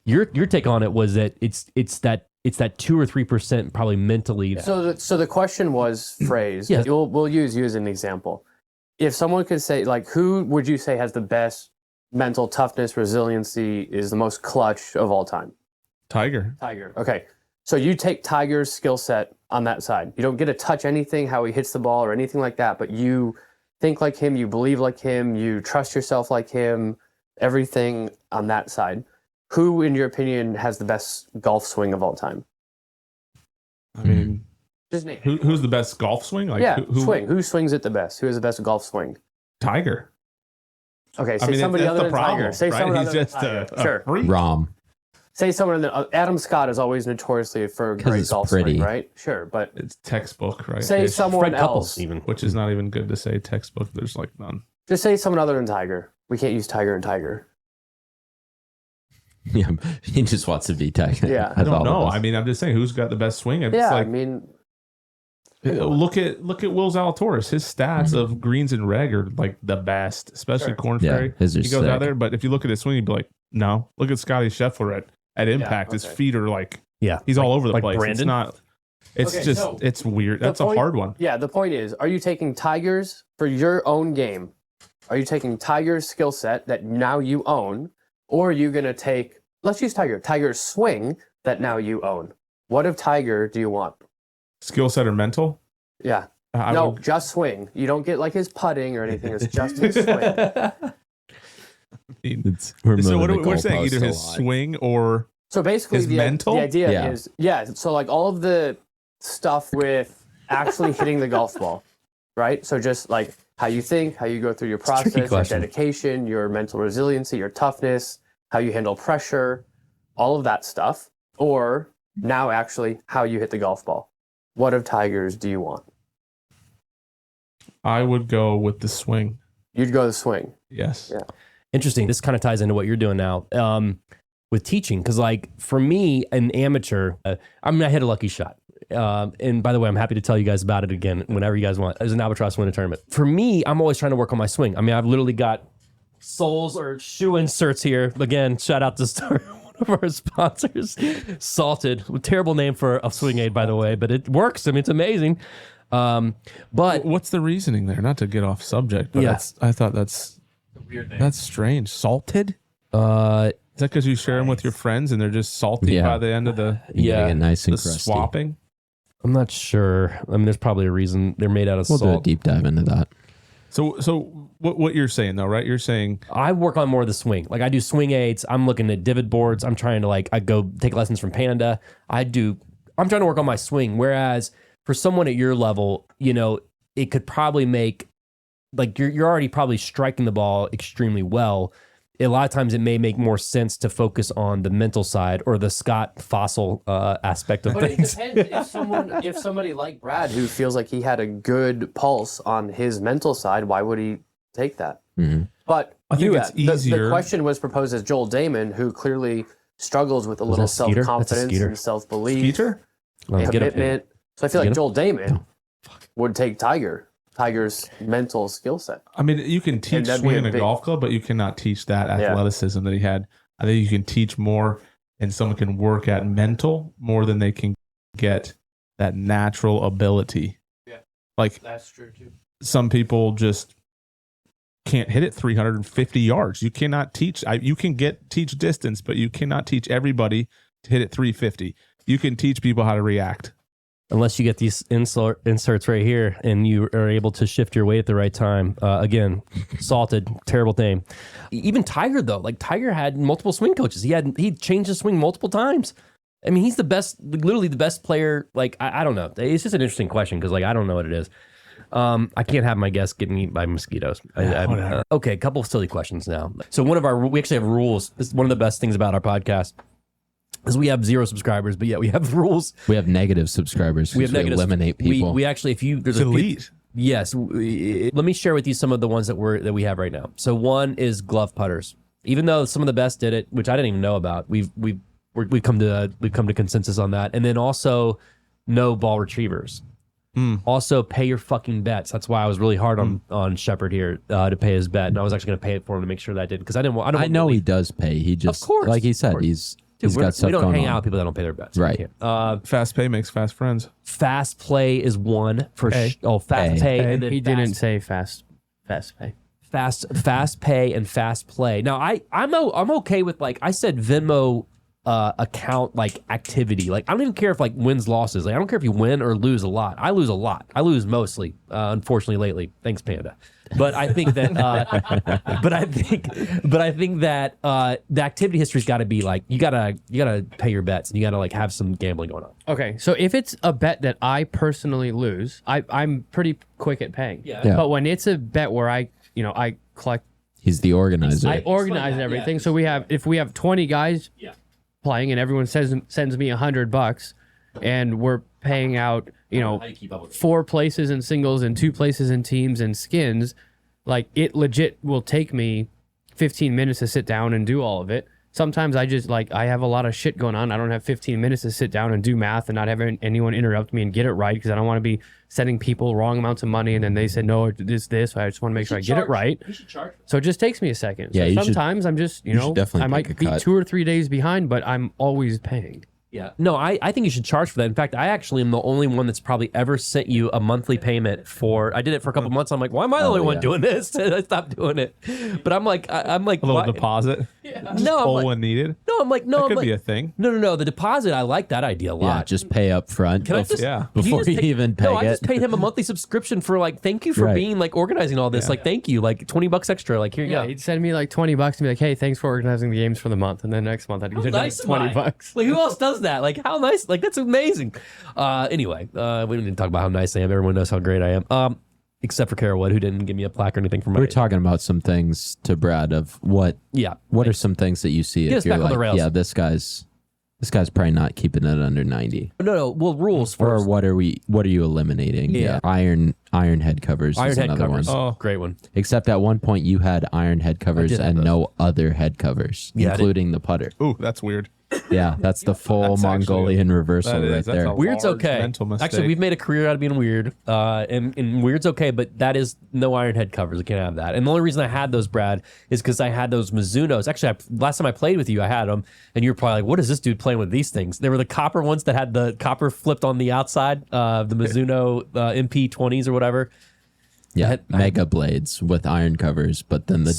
Your take on it was that it's that 2 or 3% probably mentally. So the question was phrased. Yes. We'll use you as an example. If someone could say, like, who would you say has the best mental toughness, resiliency, is the most clutch of all time? Tiger. Tiger. Okay. So you take Tiger's skill set on that side. You don't get to touch anything, how he hits the ball or anything like that, but you think like him, you believe like him, you trust yourself like him, everything on that side. Who, in your opinion, has the best golf swing of all time? I mean, Just name. who's the best golf swing? Like, Swing. Who swings it the best? Who has the best golf swing? Tiger. Okay, say I mean, somebody that's other the than problem, Tiger. Say right? someone He's other just than Tiger. a Sure. freak. Rom. Say someone other Adam Scott is always notoriously for a 'Cause great it's golf pretty. swing, right? Sure, but It's textbook, right? say Ish. someone Fred else. Couples even. Which is not even good to say textbook. There's like none. Just say someone other than Tiger. We can't use Tiger and Tiger. Yeah, he just wants to be Tiger. Yeah. I don't know. I mean, I'm just saying who's got the best swing. It's Yeah, like, I mean, look at Will Zalatoris. His stats of greens and reg are like the best, especially Corn Yeah, Ferry. his are He goes out sick. there, but if you look at his swing, you'd be like, no. Look at Scotty Scheffler at impact. His okay. feet are like, Yeah. he's all over the like place. It's Brandon? not. It's Okay, just so it's weird. the That's a point- hard one. yeah, the point is, are you taking Tiger's for your own game? Are you taking Tiger's skill set that now you own? Or are you going to take, let's use Tiger's swing that now you own? What of Tiger do you want? Skill set or mental? Yeah. I No, would- just swing. You don't get like his putting or anything. It's just his swing. We're so moving the we're saying goalpost either a his lot. swing or So basically, His mental? the idea Yeah. is, so like all of the stuff with actually hitting the golf ball, right? So just like how you think, how you go through your process, your question. dedication, your mental resiliency, your toughness, how you handle pressure, all of that stuff. Or now actually how you hit the golf ball. What of Tiger's do you want? I would go with the swing. You'd go the swing. Yes. Yeah. Interesting. This kind of ties into what you're doing now with teaching. Because, like, for me, an amateur, I hit a lucky shot. And by the way, I'm happy to tell you guys about it again whenever you guys want. As an Albatross win a tournament. For me, I'm always trying to work on my swing. I mean, I've literally got soles or shoe inserts here. Again, shout out to one of our sponsors, Salted. Terrible name for a swing aid, by the way, but it works. I mean, it's amazing. But What's the reasoning there? Not to get off subject, but Yeah. I thought that's strange. Salted? uh, Is that because you share them with your friends and they're just salty Yeah. by the end of the You gotta Yeah. get nice and the crusty. swapping? I'm not sure. I mean, there's probably a reason they're made out of We'll do a salt. deep dive into that. So what you're saying though, right? You're saying I work on more of the swing. Like I do swing aids. I'm looking at divot boards. I'm trying to I go take lessons from Panda. I'm trying to work on my swing. Whereas for someone at your level, it could probably make you're already probably striking the ball extremely well. A lot of times it may make more sense to focus on the mental side or the Scott Fossil aspect of But it things. depends if somebody like Brad who feels like he had a good pulse on his mental side, why would he take that? Mhm. But I think it's the easier. question was proposed as Joel Damon, who clearly struggles with a little that Skeeter? That's a self-confidence Skeeter. and self-belief Peter? Get him. commitment. So I feel Get like him? Joel Damon would take Tiger's mental skill set. I mean, you can teach that'd be swinging a a big- golf club, but you cannot teach that Yeah. athleticism that he had. I think you can teach more, and someone can work at mental more than they can get that natural ability. Yeah. Like That's true too. some people just can't hit it 350 yards. You cannot teach. You can teach distance, but you cannot teach everybody to hit it 350. You can teach people how to react. Unless you get these inserts right here and you are able to shift your weight at the right time. Again, Salted, terrible name. Even Tiger, though, Tiger had multiple swing coaches. He changed his swing multiple times. I mean, he's the best, literally the best player. Like, I don't know. It's just an interesting question because, like, I don't know what it is. I can't have my guests getting eaten by mosquitoes. Okay, a couple of silly questions now. So we actually have rules. This is one of the best things about our podcast is we have 0 subscribers, but yet we have rules. We have negative subscribers. We eliminate people. We actually, if you there's delete. Yes. Let me share with you some of the ones that we have right now. So one is glove putters. Even though some of the best did it, which I didn't even know about, we've come to consensus on that. And then also no ball retrievers. Also pay your fucking bets. That's why I was really hard on Shepard here to pay his bet, and I was actually going to pay it for him to make sure that I did because I didn't. I know he does pay. He just, of course, like he said, he's got stuff going on. We don't hang out with people that don't pay their bets. Right. Fast pay makes fast friends. Fast play is one for fast pay. And then he didn't say fast pay. Fast pay and fast play. Now I'm okay with, like I said, Venmo account like activity. Like I don't even care if like wins losses. Like I don't care if you win or lose a lot. I lose a lot. I lose mostly, unfortunately lately. Thanks, Panda. But I think that the activity history's got to be like you gotta pay your bets and you gotta like have some gambling going on. Okay, so if it's a bet that I personally lose, I'm pretty quick at paying. Yeah. But when it's a bet where I collect, he's the organizer. I organize everything. Yeah. So if we have 20 guys playing and everyone sends me $100 and we're paying out 4 places in singles and 2 places in teams and skins, like it legit will take me 15 minutes to sit down and do all of it. Sometimes I just I have a lot of shit going on. I don't have 15 minutes to sit down and do math and not have anyone interrupt me and get it right because I don't want to be sending people wrong amounts of money and then they said no, this. So I just want to make sure I get it right. You should charge. So it just takes me a second. Yeah, so sometimes I'm just I might be 2 or 3 days behind, but I'm always paying. Yeah. No, I think you should charge for that. In fact, I actually am the only one that's probably ever sent you a monthly payment for. I did it for a couple months. I'm like, why am I the only one doing this? I stopped doing it. But I'm like, a little deposit. Yeah. No, when needed. No, I'm like, no, that could be a thing. No. The deposit, I like that idea a lot. Yeah, just pay up front. Before you even pay it. I just paid him a monthly subscription for thank you for being organizing all this. Yeah. Thank you, $20 extra. Here you go. He'd send me $20 and be like, hey, thanks for organizing the games for the month, and then next month I'd get $20. Who else does that? How nice. That's amazing. Anyway, we didn't even talk about how nice I am. Everyone knows how great I am. Except for Carolwood, who didn't give me a plaque or anything for my. We're talking about some things to Brad of what. Yeah. What are some things that you see if you're back on the rails. Yeah, this guy's probably not keeping it under 90. No. Well, rules first. Or what are you eliminating? Yeah. Iron head covers. Iron is head another covers. one. Oh, great one. Except at one point you had iron head covers and no other head covers, including the putter. Ooh, that's weird. Yeah, that's the full Mongolian reversal right there. Weird's okay. Mental mistake. Actually, we've made a career out of being weird, and weird's okay, but that is no iron head covers. I can't have that. And the only reason I had those, Brad, is because I had those Mizunos. Actually, last time I played with you, I had them, and you were probably like, "What is this dude playing with these things?" They were the copper ones that had the copper flipped on the outside, the Mizuno MP20s or whatever. Yeah, mega blades with iron covers, but then the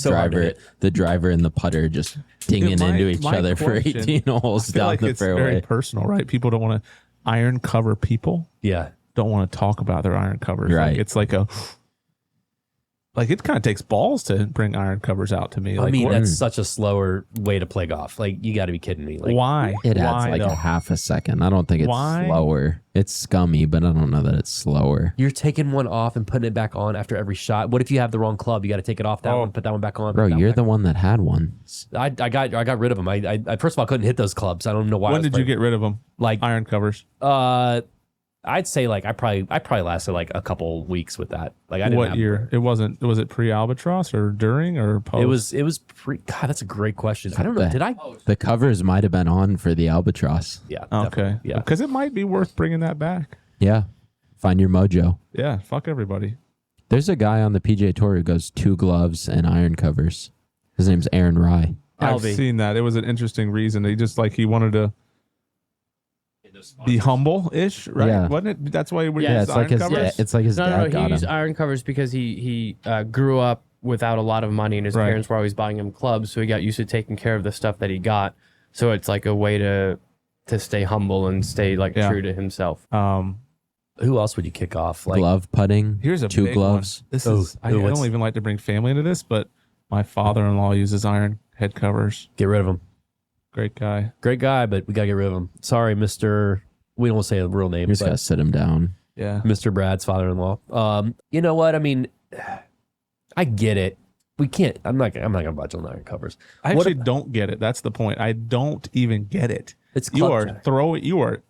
driver and the putter just dinging into each other for 18 holes down the fairway. Very personal, right? People don't want to iron cover people. Yeah, don't want to talk about their iron covers. Right. It's it kind of takes balls to bring iron covers out to me. That's such a slower way to play golf. You got to be kidding me. Why? It adds a half a second. I don't think it's slower. It's scummy, but I don't know that it's slower. You're taking one off and putting it back on after every shot. What if you have the wrong club? You got to take it off that one, put that one back on. Bro, you're the one that had one. I got rid of them. I first of all couldn't hit those clubs. I don't know why. When did you get rid of them? Iron covers. I'd say I probably lasted a couple weeks with that. I didn't what year? It wasn't. Was it pre-Albatross or during or post? It was pre. God, that's a great question. I don't know. Did I? The covers might have been on for the Albatross. Yeah. Okay. Yeah. Because it might be worth bringing that back. Yeah. Find your mojo. Yeah. Fuck everybody. There's a guy on the PGA Tour who goes 2 gloves and iron covers. His name's Aaron Rye. I've seen that. It was an interesting reason. He wanted to be humble-ish, right? Yeah. Wasn't it? That's why we it's like his dad got he used him. iron covers because he grew up without a lot of money and his parents were always buying him clubs, so he got used to taking care of the stuff that he got. So it's a way to stay humble and stay true to himself. Who else would you kick off? Glove putting. Here's a 2 big gloves. One. I don't even like to bring family into this, but my father-in-law uses iron head covers. Get rid of them. Great guy. Great guy, but we gotta get rid of him. Sorry, Mr. We don't say a real name, You just but gotta sit him down. Yeah. Mr. Brad's father-in-law. You know what? I mean, I get it. We can't. I'm not gonna budge on iron covers. I What actually don't get it. That's the point. I don't even get it. It's You club are jack. you are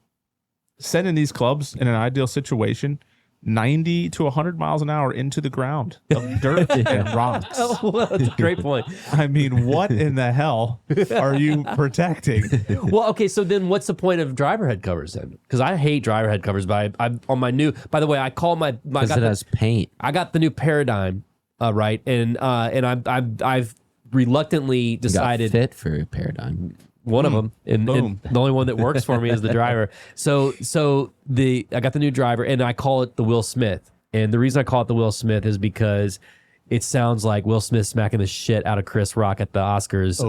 sending these clubs in an ideal situation 90 to 100 miles an hour into the ground of dirt and rocks. Oh, well, that's a great point. I mean, what in the hell are you protecting? Well, okay, so then what's the point of driver head covers then? Because I hate driver head covers, but I'm on my new. By the way, I call my. I Because got it has paint. I got the new Paradigm, right, and I've reluctantly You got decided fit for a Paradigm. one of them, and Boom. the only one that works for me is the driver. So I got the new driver, and I call it the Will Smith. And the reason I call it the Will Smith is because it sounds like Will Smith smacking the shit out of Chris Rock at the Oscars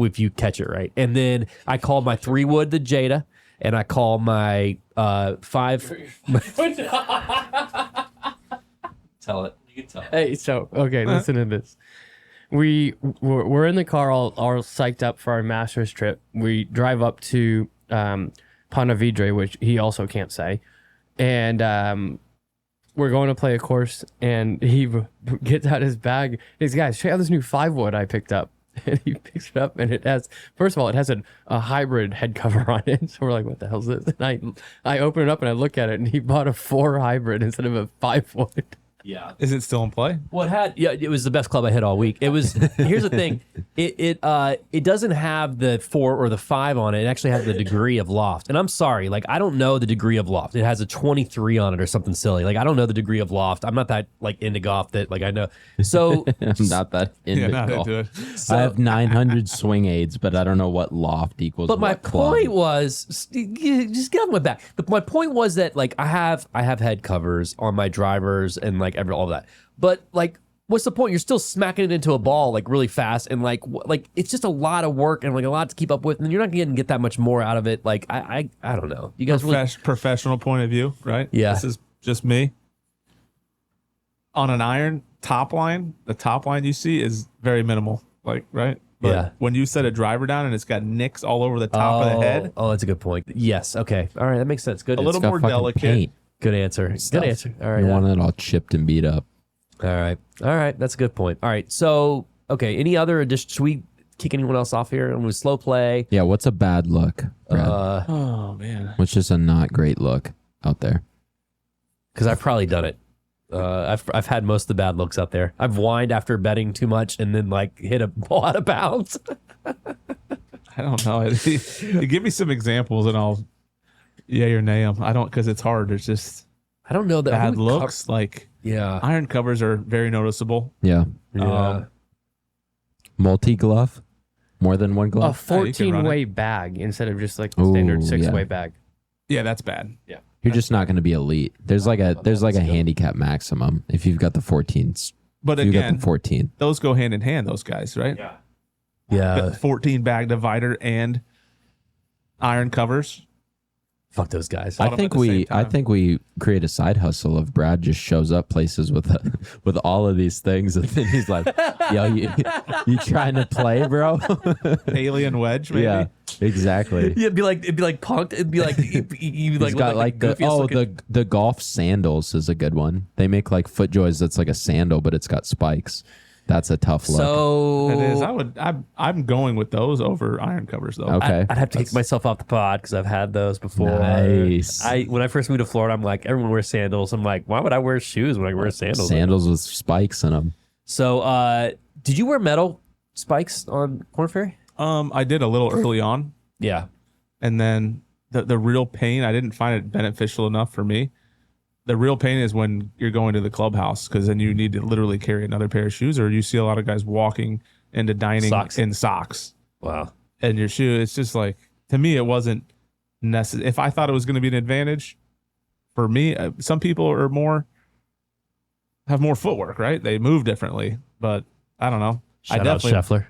if you catch it right. And then I call my 3-wood the Jada, and I call my 5. Tell it. You can tell. Hey, so okay, listen to this. We're in the car all psyched up for our master's trip. We drive up to Ponte Vedra, which he also can't say, and we're going to play a course. And he gets out his bag. He's, guys, check out this new 5-wood I picked up. And he picks it up, and it has, first of all, it has a hybrid head cover on it. So we're like, what the hell is this? And I open it up and I look at it, and he bought a 4 hybrid instead of a 5-wood. Yeah. Is it still in play? Well, it was the best club I hit all week. It was. Here's the thing, it doesn't have the 4 or the 5 on it. It actually has the degree of loft. And I'm sorry, like I don't know the degree of loft. It has a 23 on it or something silly. Like I don't know the degree of loft. I'm not that like into golf that like I know. So I'm not that into Not golf. into it. I have 900 swing aids, but I don't know what loft equals. But my what club. point was, just get off my back. But my point was that like I have head covers on my drivers and like all that. But like, what's the point? You're still smacking it into a ball like really fast, and like it's just a lot of work and like a lot to keep up with, and you're not going to get that much more out of it. Like I don't know. You guys really, Professional point of view, right? Yeah. This is just me. On an iron top line, the top line you see is very minimal, like right. But Yeah. when you set a driver down and it's got nicks all over the top of the head, Oh, that's a good point. Yes. Okay. All right. That makes sense. Good. a little It's got more fucking delicate. paint. Good answer. Stuff. Good answer. All right. You yeah. want it all chipped and beat up. All right. All right. That's a good point. All right. So, okay. Any other addition? Should we kick anyone else off here? And we slow play. Yeah, what's a bad look, Brad? Oh man. What's just a not great look out there? Because I've probably done it. I've had most of the bad looks out there. I've whined after betting too much and then like hit a ball out of bounds. I don't know. You give me some examples and I'll yay or nay them. I don't, because it's hard. There's just I don't know that bad who would looks. Like Yeah. iron covers are very noticeable. Yeah. Yeah. Multi glove? More than one A glove? Yeah, you can run 14-way bag instead of just like the standard Ooh, 6-way yeah. bag. Yeah, that's bad. Yeah. You're just not going to be elite. There's like a handicap maximum if you've got the 14s. But If you got again, the 14. those go hand in hand. Those guys, right? Yeah. Yeah. Got 14 bag divider and iron covers. Fuck those guys. Bought I them think at the same we I time. think we create a side hustle of Brad just shows up places with with all of these things and then he's like, "Yo, you trying to play, bro?" Alien wedge, maybe. Yeah, exactly. Yeah, it'd be like punked. It'd be like you He's like got look like the the goofiest looking- the golf sandals is a good one. They make like FootJoys that's like a sandal but it's got spikes. That's a tough look. So It is. I'm going with those over iron covers though. Okay. I'd have to kick myself off the pod because I've had those before. Nice. When I first moved to Florida, I'm like, everyone wears sandals. I'm like, why would I wear shoes when I wear sandals? Sandals with spikes in them. So, did you wear metal spikes on Corn Ferry? I did a little early on, Yeah. and then the real pain, I didn't find it beneficial enough for me. The real pain is when you're going to the clubhouse because then you need to literally carry another pair of shoes, or you see a lot of guys walking into dining Socks. in socks Wow. and your shoe. It's just like, to me, it wasn't necessary. If I thought it was going to be an advantage for me, some people have more footwork, right? They move differently, but I don't know. Shout I out definitely, Scheffler.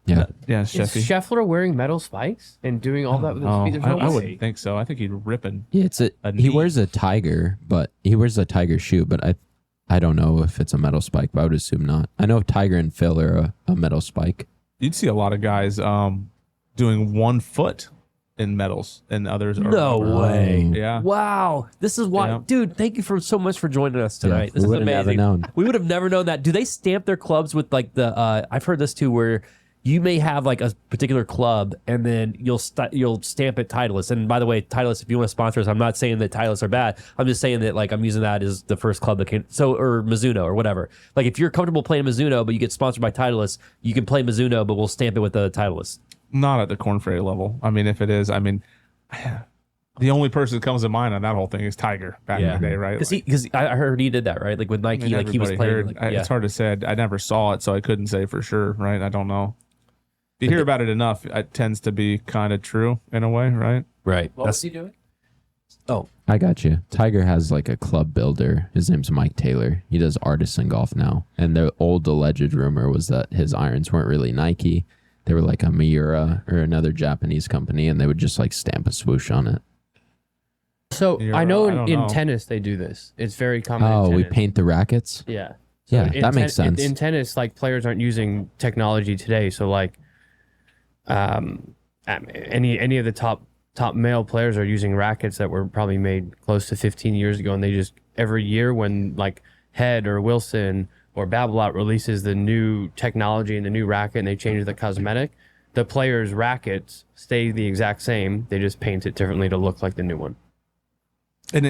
Yeah. yeah, Is Sheffy. Scheffler wearing metal spikes and doing all that with his Oh, feet? There's no I way. wouldn't think so. I think he'd ripping. Yeah, A he knee. wears a tiger, but he wears a tiger shoe, but I don't know if it's a metal spike, but I would assume not. I know Tiger and Phil are a metal spike. You'd see a lot of guys doing 1 foot in medals, and others are No rubber. way. Yeah. Wow. This is why, Yeah. dude, thank you so much for joining us tonight. This we is would've never amazing. known. We would have never known that. Do they stamp their clubs with like the, I've heard this too, where you may have like a particular club and then you'll stamp it Titleist. And by the way, Titleist, if you want to sponsor us, I'm not saying that Titleist are bad. I'm just saying that like I'm using that as the first club that came. So, or Mizuno or whatever. Like if you're comfortable playing Mizuno, but you get sponsored by Titleist, you can play Mizuno, but we'll stamp it with the Titleist. Not at the Corn Ferry level. I mean, if it is, I mean, the only person that comes to mind on that whole thing is Tiger back in the day, right? Because I heard he did that, right? Like with I Nike, mean, like he was everybody playing. heard. Like, yeah. It's hard to say. I never saw it, so I couldn't say for sure, right? I don't know. If you hear about it enough, it tends to be kind of true in a way, right? Right. What was he doing? Oh, I got you. Tiger has like a club builder. His name's Mike Taylor. He does artisan golf now. And the old alleged rumor was that his irons weren't really Nike. They were like a Miura or another Japanese company, and they would just like stamp a swoosh on it. So You're- I know I don't in know. tennis they do this. It's very common. Oh, in we tennis. paint the rackets? Yeah. Yeah, in that makes sense. In tennis, like players aren't using technology today, so like, any of the top male players are using rackets that were probably made close to 15 years ago, and they just every year when like Head or Wilson or Babolat releases the new technology and the new racket, and they change the cosmetic, the players' rackets stay the exact same. They just paint it differently to look like the new one. And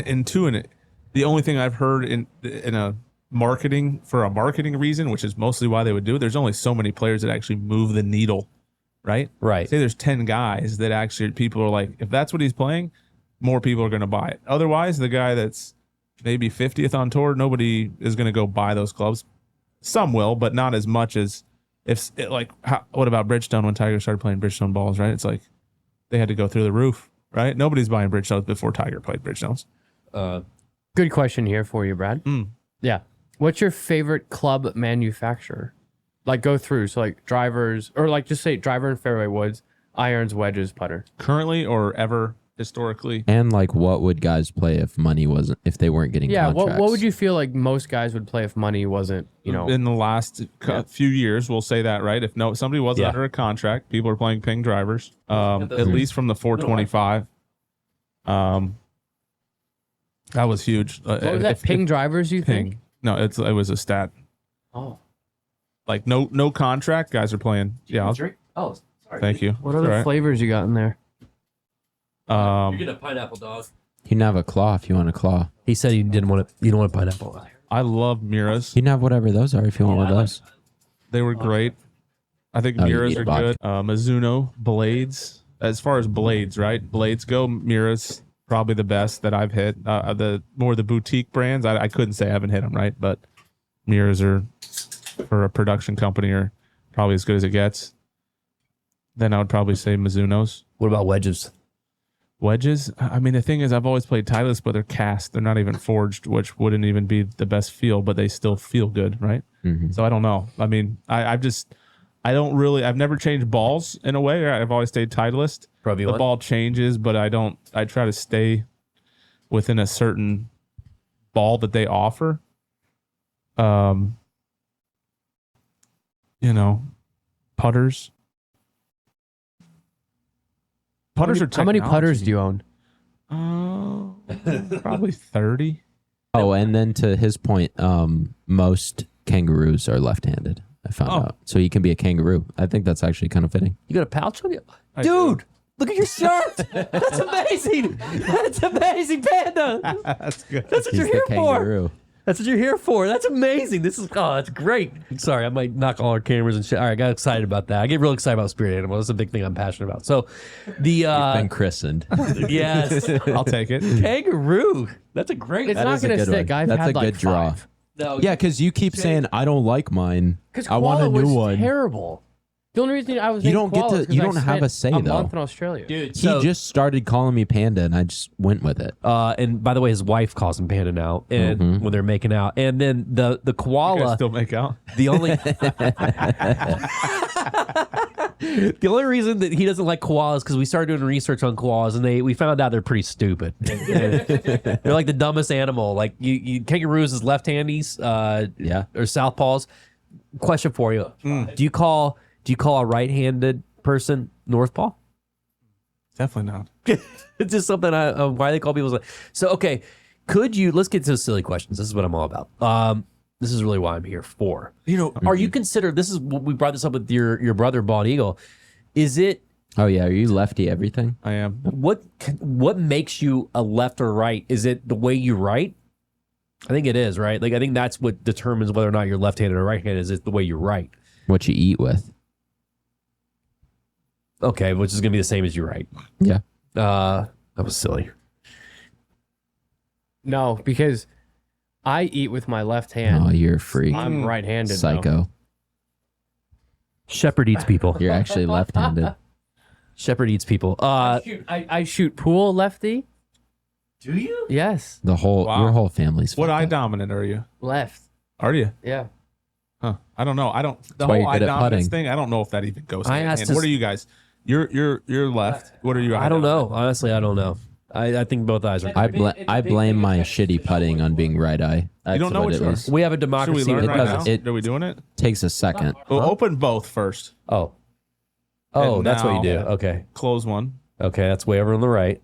the only thing I've heard in a marketing for a marketing reason, which is mostly why they would do it, there's only so many players that actually move the needle, right? right. Say there's 10 guys that actually people are like, if that's what he's playing, more people are going to buy it. Otherwise, the guy that's maybe 50th on tour, nobody is going to go buy those clubs. Some will, but not as much as what about Bridgestone when Tiger started playing Bridgestone balls, right? It's like they had to go through the roof, right? Nobody's buying Bridgestones before Tiger played Bridgestones. Good question here for you, Brad. Yeah. What's your favorite club manufacturer? Like go through. So like drivers, or like just say driver and fairway woods, irons, wedges, putter. Currently or ever historically? And like, what would guys play if they weren't getting Yeah. contracts? What would you feel like most guys would play if money wasn't, In the last few years, we'll say that, right? If somebody wasn't Yeah. under a contract, people are playing ping drivers, at least from the 425. That was huge. What was that? Ping drivers, you think? Ping. No, it was a stat. Oh. Like no contract, guys are playing. Yeah, Oh, sorry. thank you. What other flavors you got in there? You're getting a pineapple, dog. You can have a claw if you want a claw. He said you didn't want it. You don't want a pineapple. I love Miras. You can have whatever those are if you want one of those. They were great. I think Oh, you Miras eat are vodka. good. Mizuno blades. As far as blades, right? Blades go. Miras probably the best that I've hit. The boutique brands, I couldn't say I haven't hit them, right? But Miras are for a production company are probably as good as it gets. Then I would probably say Mizuno's. What about wedges? Wedges? I mean, the thing is, I've always played Titleist, but they're cast. They're not even forged, which wouldn't even be the best feel, but they still feel good, right? Mm-hmm. So I don't know. I mean, I've never changed balls in a way. Right? I've always stayed Titleist. Pro The V1? ball changes, but I try to stay within a certain ball that they offer. Putters. Putters are How many technology. putters do you own? Probably 30. Oh, and then to his point, most kangaroos are left-handed. I found out, so he can be a kangaroo. I think that's actually kind of fitting. You got a pouch on you? I Dude, look at your shirt. That's amazing. That's amazing, Panda. That's good. That's what He's you're the here for. kangaroo. That's what you're here for. That's amazing. That's great. Sorry, I might knock all our cameras and shit. All right, I got excited about that. I get real excited about spirit animal. That's a big thing I'm passionate about. So the Been christened. yes, I'll take it. kangaroo. That's a great. It's That not is a going to good stick. one. I've That's had a like good draw. 5. No, Yeah, because you keep saying I don't like mine. Because I want a new was one. terrible. The only reason I was You named don't get koala to- is 'cause you I don't have a spent say, a though. month in Australia. dude. He So, just started calling me Panda, and I just went with it. and by the way, his wife calls him Panda now, and when they're making out, and then the You guys koala. still make out? The only the only reason that he doesn't like koalas because we started doing research on koalas and we found out they're pretty stupid. They're like the dumbest animal. Like kangaroos is left-handies, Yeah. or southpaws. Question for you: Do you call a right-handed person, Northpaw? Definitely not. It's just something why they call people. So, okay, let's get to the silly questions. This is what I'm all about. This is really why I'm here for. Are you considered, this is, we brought this up with your brother, Bald Eagle. Is it, Oh yeah, are you lefty everything? I am. what makes you a left or right? Is it the way you write? I think it is, right? Like, I think that's what determines whether or not you're left-handed or right-handed is the way you write. What you eat with? Okay, which is going to be the same as you write. Yeah. That was silly. No, because I eat with my left hand. Oh, you're a freak. I'm right-handed. though. Psycho. Shepherd eats people. You're actually left-handed. Shepherd eats people. I shoot pool lefty. Do you? Yes, Your whole family's What fucked eye up. dominant are you? left. Are you? Yeah. Huh. I don't know. The why whole you're eye good at dominance putting. thing. I don't know if that even goes. I hand in asked hand. this- What are you guys? You're left. What are you? I don't know. Honestly, I don't know. I think both eyes are. I blame my shitty putting on being right eye. That's don't know what which it one? is. We have a Should we democracy. learn It right now? doesn't. Are we doing it? Takes a second. Well, open both first. Oh, And that's what you do. now- Okay. Close one. Okay, that's way over on the right.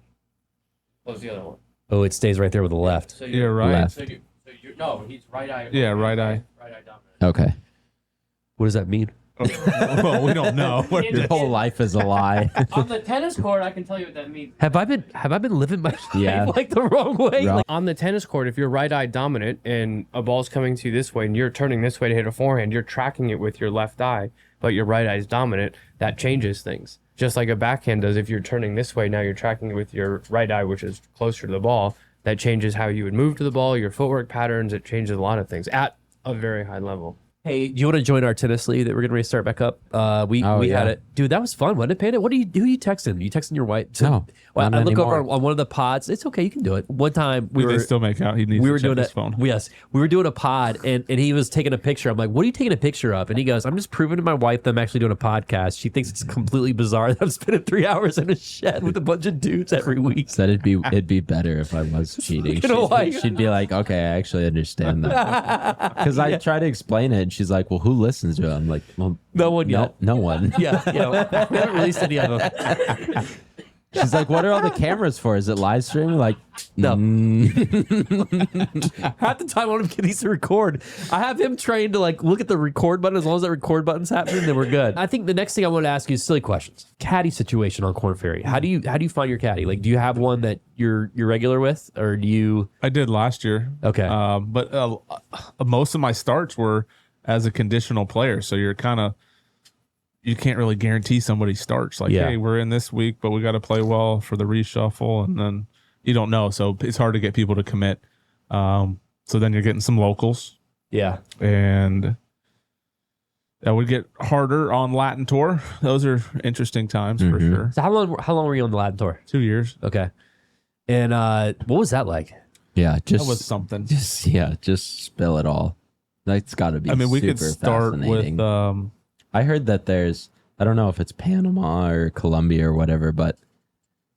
Close the other one. Oh, it stays right there with the left. So You're right. Left. No, he's right eye. Yeah, right eye. Right eye dominant. Okay. What does that mean? Well, we don't know. Your whole life is a lie. On the tennis court, I can tell you what that means. Have I been living my Yeah. life like the wrong way? Wrong. Like, On the tennis court, if you're right eye dominant and a ball's coming to you this way and you're turning this way to hit a forehand, you're tracking it with your left eye, but your right eye is dominant. That changes things. Just like a backhand does, if you're turning this way, now you're tracking it with your right eye, which is closer to the ball. That changes how you would move to the ball, your footwork patterns. It changes a lot of things at a very high level. hey, do you want to join our tennis league that we're getting ready to start back up? We Oh, had yeah. it, dude. That was fun, wasn't it, Panda? Who are you texting? Are you texting your wife? No, Well, not I look over anymore. on one of the pods. It's okay, you can do it. One time we They were still make out. He needs we to were check doing his a phone. yes, we were doing a pod, and he was taking a picture. I'm like, what are you taking a picture of? And he goes, I'm just proving to my wife that I'm actually doing a podcast. She thinks it's completely bizarre that I'm spending 3 hours in a shed with a bunch of dudes every week. Said it'd be better if I was cheating. You know why? She'd be like, okay, I actually understand that. Because I try to explain it, and she's like, well, who listens to it? I'm like, well, No one yet. no one. Yeah, we haven't released any of them. She's like, what are all the cameras for? Is it live streaming? Like, No. mm, Half the time, I want him to record. I have him trained to like look at the record button. As long as that record button's happening, then we're good. I think the next thing I want to ask you is silly questions. Caddy situation on Corn Ferry. How do you find your caddy? Like, do you have one that you're regular with, or do you? I did last year. Okay. But most of my starts were as a conditional player, so you can't really guarantee somebody starts. Like, Yeah. hey, we're in this week, but we got to play well for the reshuffle, and then you don't know, so it's hard to get people to commit. So then you're getting some locals, Yeah. and that would get harder on Latin tour. Those are interesting times for sure. So how long were you on the Latin tour? 2 years. Okay. And what was that like? yeah, That just was something. just spill it all. That's got to be. I mean, we could super start fascinating. with I heard that I don't know if it's Panama or Colombia or whatever, but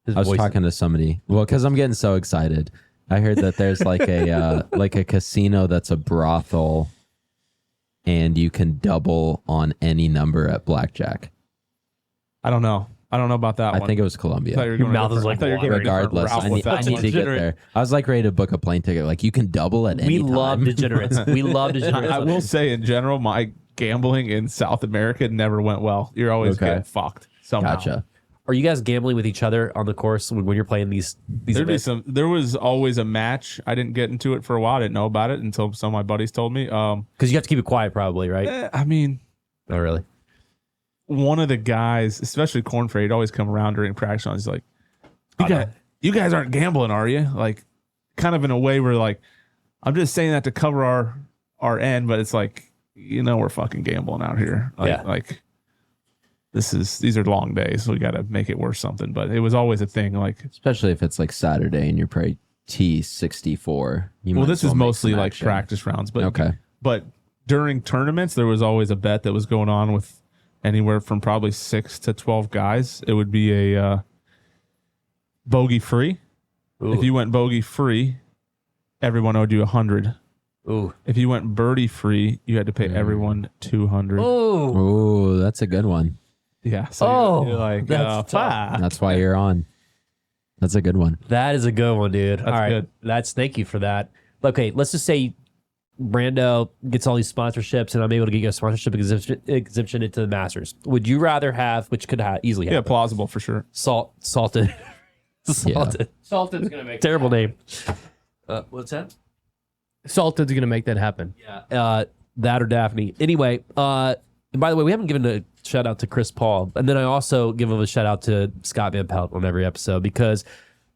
His I was voice- talking to somebody. Well, because I'm getting so excited. I heard that there's like a like a casino that's a brothel, and you can double on any number at blackjack. I don't know about that I one. think it was I thought you Colombia. were Your going mouth a is different- like I thought you were going a different Regardless, route I with that need one. to get there. I was like ready to book a plane ticket. Like, you can double at any We time. love degenerates. We love degenerates. I will say, in general, my gambling in South America never went well. You're always Okay. getting fucked somehow. Gotcha. Are you guys gambling with each other on the course when you're playing these events? There was always a match. I didn't get into it for a while. I didn't know about it until some of my buddies told me. Because you have to keep it quiet, probably, right? I mean, Not really. one of the guys, especially Corn Ferry, he'd always come around during practice. And he's like, you guys aren't gambling, are you? Like, kind of in a way where, like, I'm just saying that to cover our end, but it's like, we're fucking gambling out here. Like, Yeah. like these are long days, so we got to make it worth something. But it was always a thing. Like, Especially if it's like Saturday and you're probably T64. well, this is mostly like practice rounds, but Okay. But during tournaments, there was always a bet that was going on with anywhere from probably 6 to 12 guys. It would be a bogey free. If you went bogey free, everyone owed you 100. Ooh. If you went birdie free, you had to pay everyone 200. Oh. Oh, that's a good one. Yeah. So Oh, you're like, that's tough. fuck. That's why you're on. That's a good one. That is a good one, dude. All right. good. Thank you for that. Okay, let's just say Brando gets all these sponsorships and I'm able to get you a sponsorship exemption into the Masters. Would you rather have, which could easily happen, Yeah, plausible for sure. salted. Yeah. Salted's gonna make Terrible name. What's that? Salted's gonna make that happen. Yeah. That or Daphne. Anyway, and by the way, we haven't given a shout out to Chris Paul. And then I also give him a shout out to Scott Van Pelt on every episode because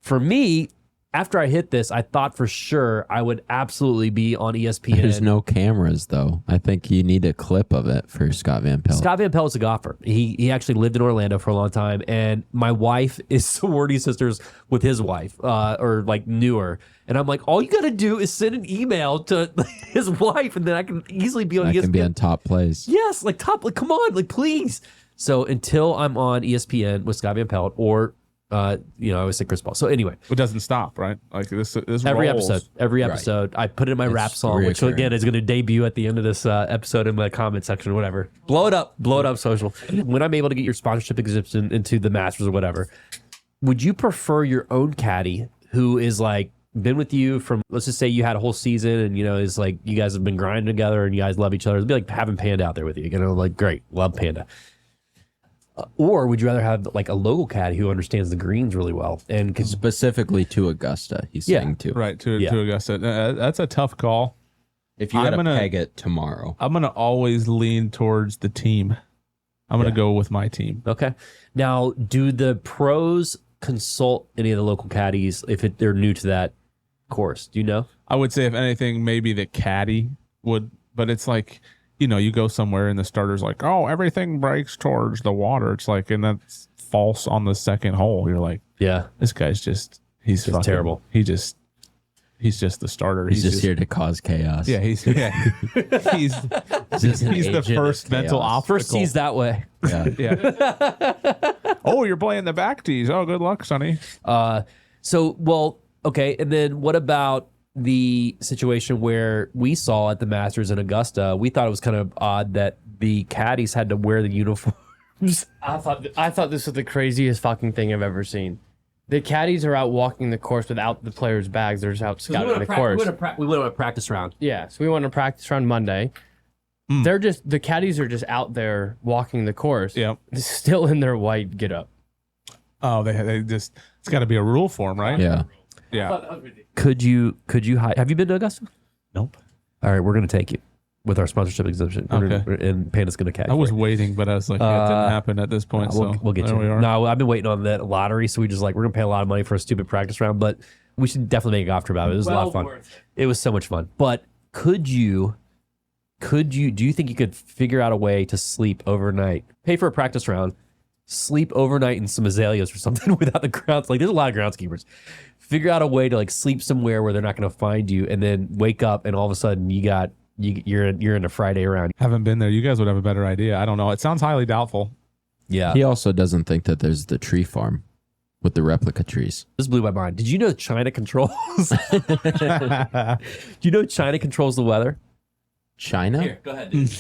for me, after I hit this, I thought for sure I would absolutely be on ESPN. There's no cameras though. I think you need a clip of it for Scott Van Pelt. Scott Van Pelt is a golfer. He actually lived in Orlando for a long time, and my wife is sorority sisters with his wife, or like knew her. And I'm like, all you got to do is send an email to his wife, and then I can easily be on ESPN. I can be on top plays. Yes, like top, like come on, like please. So until I'm on ESPN with Scott Van Pelt, or I always say Chris Paul. So anyway, It doesn't stop, right? Like this every rolls. episode, I put it in my rap song, which reoccurring. again is going to debut at the end of this episode in my comment section or whatever. Blow it up, social. When I'm able to get your sponsorship exemption into the Masters or whatever, would you prefer your own caddy who is like been with you from, let's just say you had a whole season and is like you guys have been grinding together and you guys love each other? It'd be like having Panda out there with you, like great, love Panda. Or would you rather have like a local caddy who understands the greens really well and can Specifically to Augusta, he's Yeah. saying too. Right, to Yeah. Augusta. That's a tough call. If you had to I'm gonna- peg it tomorrow, I'm going to always lean towards the team. I'm going to go with my team. Okay. Now, do the pros consult any of the local caddies if they're new to that course? Do you know? I would say, if anything, maybe the caddy would, but it's like, you go somewhere and the starter's like, oh, everything breaks towards the water. It's like, and that's false on the second hole. You're like, Yeah. this guy's he's fucking terrible. He's just the starter. he's just here to cause chaos. Yeah, he's he's Just an he's the agent first of mental chaos. obstacle. First sees that way. Yeah. Yeah. Oh, you're playing the back tees. Oh, good luck, Sonny. Okay. And then what about the situation where we saw at the Masters in Augusta? We thought it was kind of odd that the caddies had to wear the uniforms. I thought this was the craziest fucking thing I've ever seen. The caddies are out walking the course without the players' bags. They're just out scouting the course. We went on a practice round. Yeah, so we went to practice round Monday. The caddies are just out there walking the course. Yep. Still in their white get up. Oh, they just, it's got to be a rule for them, right? Yeah. Yeah. Could you hide? Have you been to Augusta? Nope. All right, we're going to take you with our sponsorship exemption. Okay. And Panda's going to catch I was you. waiting, but I was like, it didn't happen at this point. We'll get there you. we are. No, I've been waiting on that lottery, so we're going to pay a lot of money for a stupid practice round, but we should definitely make a golf trip out of it. It was a lot of fun. It was so much fun. But do you think you could figure out a way to sleep overnight? Pay for a practice round, sleep overnight in some azaleas or something without the grounds. Like, there's a lot of groundskeepers. Figure out a way to like sleep somewhere where they're not going to find you, and then wake up and all of a sudden you're in a Friday round. Haven't been there. You guys would have a better idea. I don't know. It sounds highly doubtful. Yeah. He also doesn't think that there's the tree farm with the replica trees. This blew my mind. Did you know China controls? Do you know China controls the weather? China? Go ahead. Dude.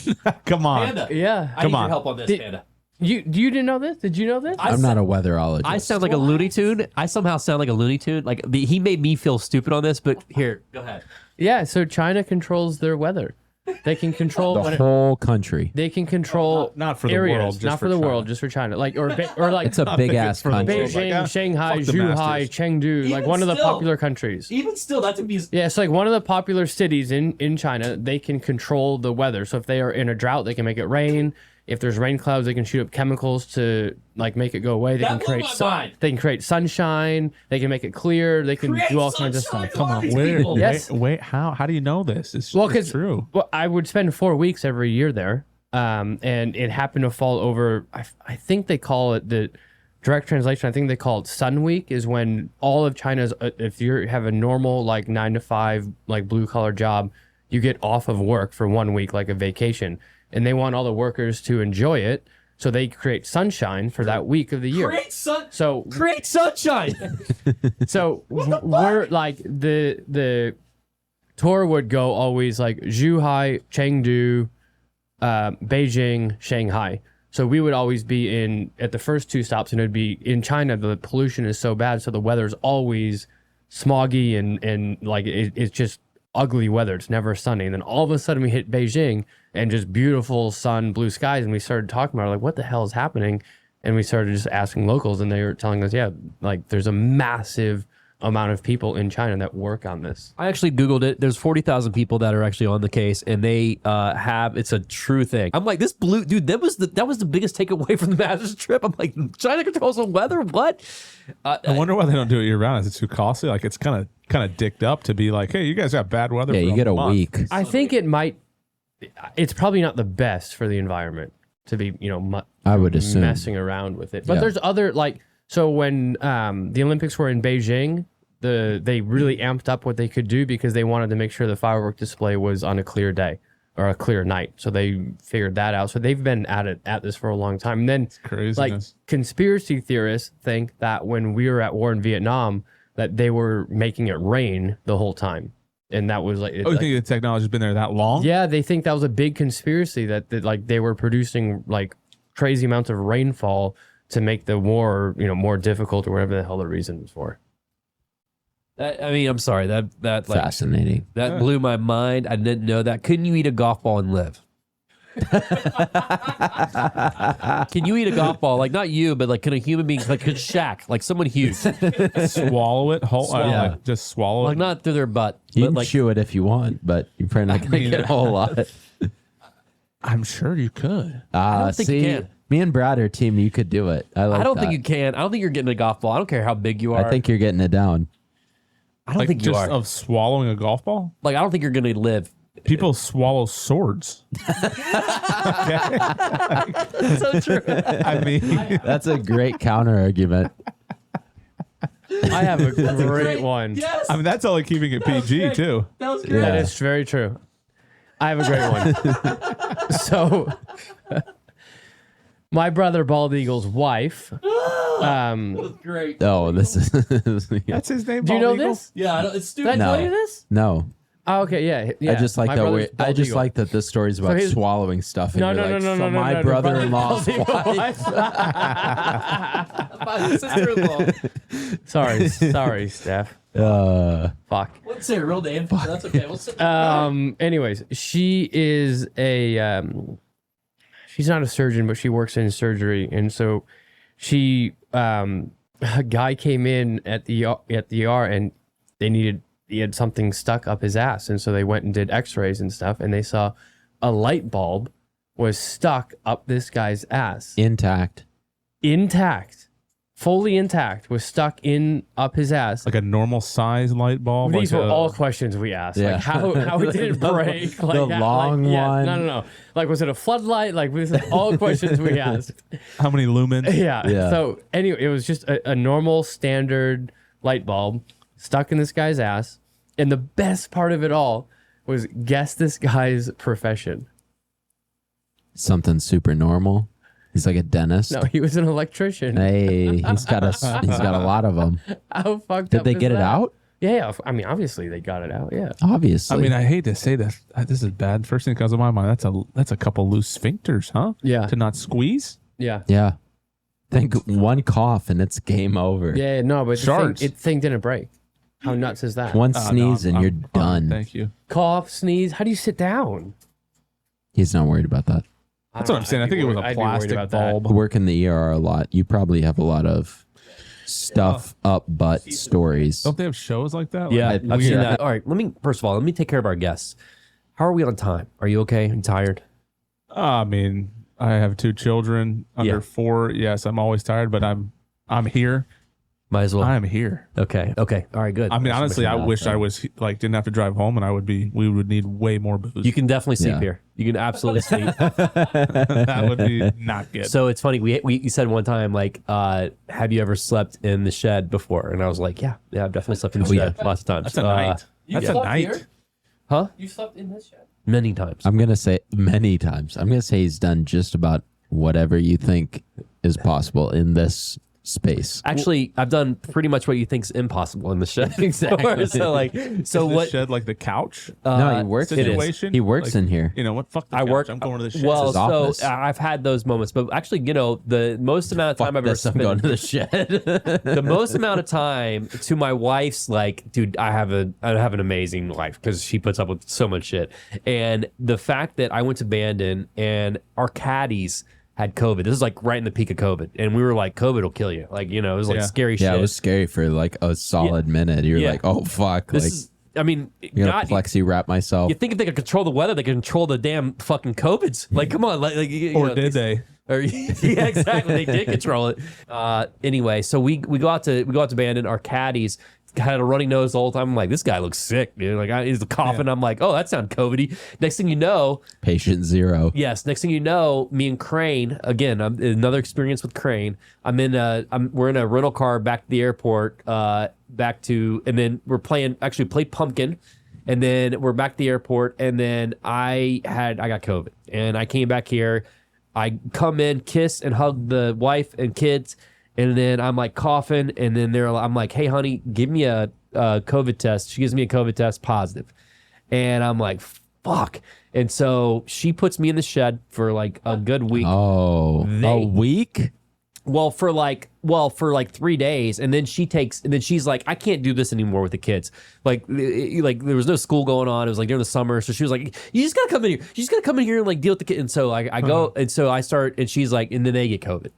Come on. Panda. Yeah. I need on. your help on this, Did- Panda. You didn't know this? Did you know this? I'm not a weatherologist. I sound like a Looney Tune. I somehow sound like a Looney Tune. Like he made me feel stupid on this, but here, go ahead. Yeah, so China controls their weather. They can control the whole country. they can control Not for the areas, world, just not for for the China. world, just for China. Like or like It's a big ass for the country. world. Beijing, Like, Shanghai, fuck the Zhuhai, Masters. Chengdu, like one of the still. popular countries. Even still, that's abuse. Yeah, it's like one of the popular cities in China. They can control the weather. So if they are in a drought, they can make it rain. If there's rain clouds, they can shoot up chemicals to like make it go away. They That can blew my mind. They can create sunshine. They can make it clear. They can do all kinds of stuff. Come on. These Where? people. Yes. Wait. How do you know this? It's Well, it's because true. I would spend 4 weeks every year there, and it happened to fall over. I think they call it the direct translation. I think they call it Sun Week. Is when all of China's, if you have a normal like 9 to 5 like blue collar job, you get off of work for 1 week like a vacation, and they want all the workers to enjoy it. So they create sunshine for that week of the year. Create sunshine. So we're like the tour would go always like Zhuhai, Chengdu, Beijing, Shanghai. So we would always be at the first 2 stops, and it'd be in China. The pollution is so bad, so the weather's always smoggy and like it's just ugly weather. It's never sunny. And then all of a sudden we hit Beijing and just beautiful sun, blue skies, and we started talking about it, like, what the hell is happening? And we started just asking locals, and they were telling us, yeah, like there's a massive amount of people in China that work on this. I actually Googled it. There's 40,000 people that are actually on the case, and they it's a true thing. I'm like, this blue dude, that was the biggest takeaway from the Masters trip. I'm like, China controls the weather? What? I wonder why they don't do it year round. Is it too costly? Like, it's kind of dicked up to be like, hey, you guys have bad weather. Yeah, for you get a month. week. I think it's probably not the best for the environment to be, I would assume. messing around with it. But Yeah. there's other, like, so when the Olympics were in Beijing, they really amped up what they could do because they wanted to make sure the firework display was on a clear day or a clear night. So they figured that out. So they've been at this for a long time. And then Craziness. like conspiracy theorists think that when we were at war in Vietnam, that they were making it rain the whole time. And that was like, Oh, you think the technology's been there that long? yeah, they think that was a big conspiracy that like they were producing like crazy amounts of rainfall to make the war, more difficult or whatever the hell the reason was for. I mean, I'm sorry. That like, Fascinating. that blew my mind. I didn't know that. Couldn't you eat a golf ball and live? Can you eat a golf ball? Like, not you, but like, can a human being, like, could Shaq, like someone huge, Swallow it whole. Yeah. Like, just swallow like it. not through their butt, You but can like, chew it if you want, but you're probably not going to get a whole lot. I'm sure you could. don't think you can. Me and Brad are team. You could do it. I don't that. think you can. I don't think you're getting a golf ball. I don't care how big you are. I think you're getting it down. I don't Like, think you just are. of swallowing a golf ball? Like, I don't think you're going to live. People swallow swords. So true. I mean, That's a great counter argument. I have a great one. Yes. I mean, that's only keeping it PG too. That was great. That Yeah. is very true. I have a great one. So, my brother Bald Eagle's wife. Great. Oh, this is. That's his name. Do you Bald know Eagle? this? Yeah, it's Did I stupid. tell No. you this? No, Oh, okay, yeah. I just like my that. brother's I Bald just Eagle. like that this story's about his- swallowing stuff. And No, you're no, like, no, so no, my no, no, brother-in-law's wife. Sorry, Steph. Fuck. Let's say her real name. That's okay. We'll say Anyways, she is she's not a surgeon, but she works in surgery, and so she a guy came in at the ER and he had something stuck up his ass, and so they went and did X-rays and stuff, and they saw a light bulb was stuck up this guy's ass, Intact. fully intact, was stuck up his ass. Like a normal size light bulb. These like were a- all questions we asked. Yeah. Like how it didn't break. Like, the how- long yeah, one. No. Like, was it a floodlight? Like, this is all questions we asked. How many lumens? Yeah. Yeah. So anyway, it was just a normal standard light bulb stuck in this guy's ass. And the best part of it all was guess this guy's profession. Something super normal. He's like a dentist. No, he was an electrician. Hey, he's got a lot of them. How fucked Did up they is get it that? out? Yeah. I mean, obviously they got it out. Yeah. Obviously. I mean, I hate to say this. This is bad. First thing that comes to my mind. That's a couple loose sphincters, huh? Yeah. To not squeeze. Yeah. yeah. Think one cough and it's game over. Yeah. No, but Shards. the thing didn't break. How nuts is that? One No, sneeze and I'm you're fine. done. Thank you. Cough, sneeze. How do you sit down? He's not worried about that. That's what I'm saying. I think it was a plastic bulb. Work in the ER a lot. You probably have a lot of stuff up butt stories. Don't they have shows like that? Yeah, Like, I've seen weird- that. All right, first of all, let me take care of our guests. How are we on time? Are you okay? I'm tired. I mean, I have 2 children under Yeah. 4. Yes, I'm always tired, but I'm here. Might as well. I'm here. Okay. All right, good. I mean, honestly, I wish I was like didn't have to drive home, and we would need way more booze. You can definitely sleep Yeah. here. You can absolutely sleep. That would be not good. So it's funny. You said one time, like, have you ever slept in the shed before? And I was like, yeah, I've definitely slept in the shed lots of times. That's a night. That's a night. Huh? You slept in this shed? Many times. I'm going to say many times. I'm going to say he's done just about whatever you think is possible in this space. Actually, I've done pretty much what you think's impossible in the shed. Exactly. So like, so Is this what? shed like the couch No, he works. situation? He works Like, in here. You know what? Fuck the I couch. work. I'm going to the shed. Well, his office. so I've had those moments, but actually, the most amount of time I've ever This, I'm going spent, to the shed. the most amount of time to my wife's like, dude, I have an amazing wife because she puts up with so much shit, and the fact that I went to Bandon and our caddies had COVID. This is like right in the peak of COVID, and we were like, COVID will kill you. Like, it was like Yeah. scary Yeah, shit. it was scary for like a solid minute. You're Yeah. like, oh fuck, This like is, I mean, you're gonna God, plexi wrap myself. you think if they could control the weather, they could control the damn fucking COVIDs. Like, come on, Or did they? Or, yeah, exactly. They did control it. Anyway, so we go out to Bandon. Our caddies had a runny nose the whole time. I'm like, this guy looks sick, dude. Like, he's coughing. I'm like, oh, that sounds COVID-y. Next thing you know, Patient zero. yes. Next thing you know, me and Crane again. Another experience with Crane. We're in a rental car back to the airport. And then we're played Pumpkin. And then we're back to the airport, and then I got COVID, and I came back here. I come in, kiss and hug the wife and kids, and then I'm like coughing, and then I'm like, hey honey, give me a COVID test. She gives me a COVID test, positive, and I'm like, fuck. And so she puts me in the shed for like a good week. Oh, a week? Well, for like 3 days, and then she's like, I can't do this anymore with the kids. Like there was no school going on. It was like during the summer, so she was like, you just gotta come in here. You just gotta come in here and like deal with the kids. And so I go, and so I start, and she's like, and then they get COVID.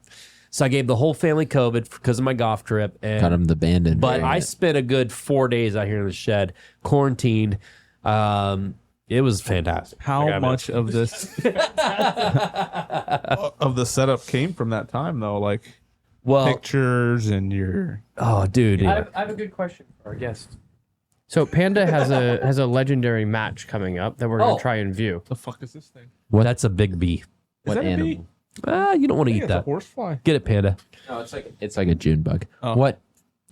So I gave the whole family COVID because of my golf trip. And Got him the abandoned. but I spent a good 4 days out here in the shed, quarantined. It was fantastic. How much of this of the setup came from that time though? Like pictures and your oh, dude. I have a good question for our guest. So Panda has a legendary match coming up that we're gonna try and view. the fuck is this thing? That's a big bee. what that a animal? bee? You don't want to eat It's a that. horsefly. Get it, Panda. No, it's like a June bug. Oh. What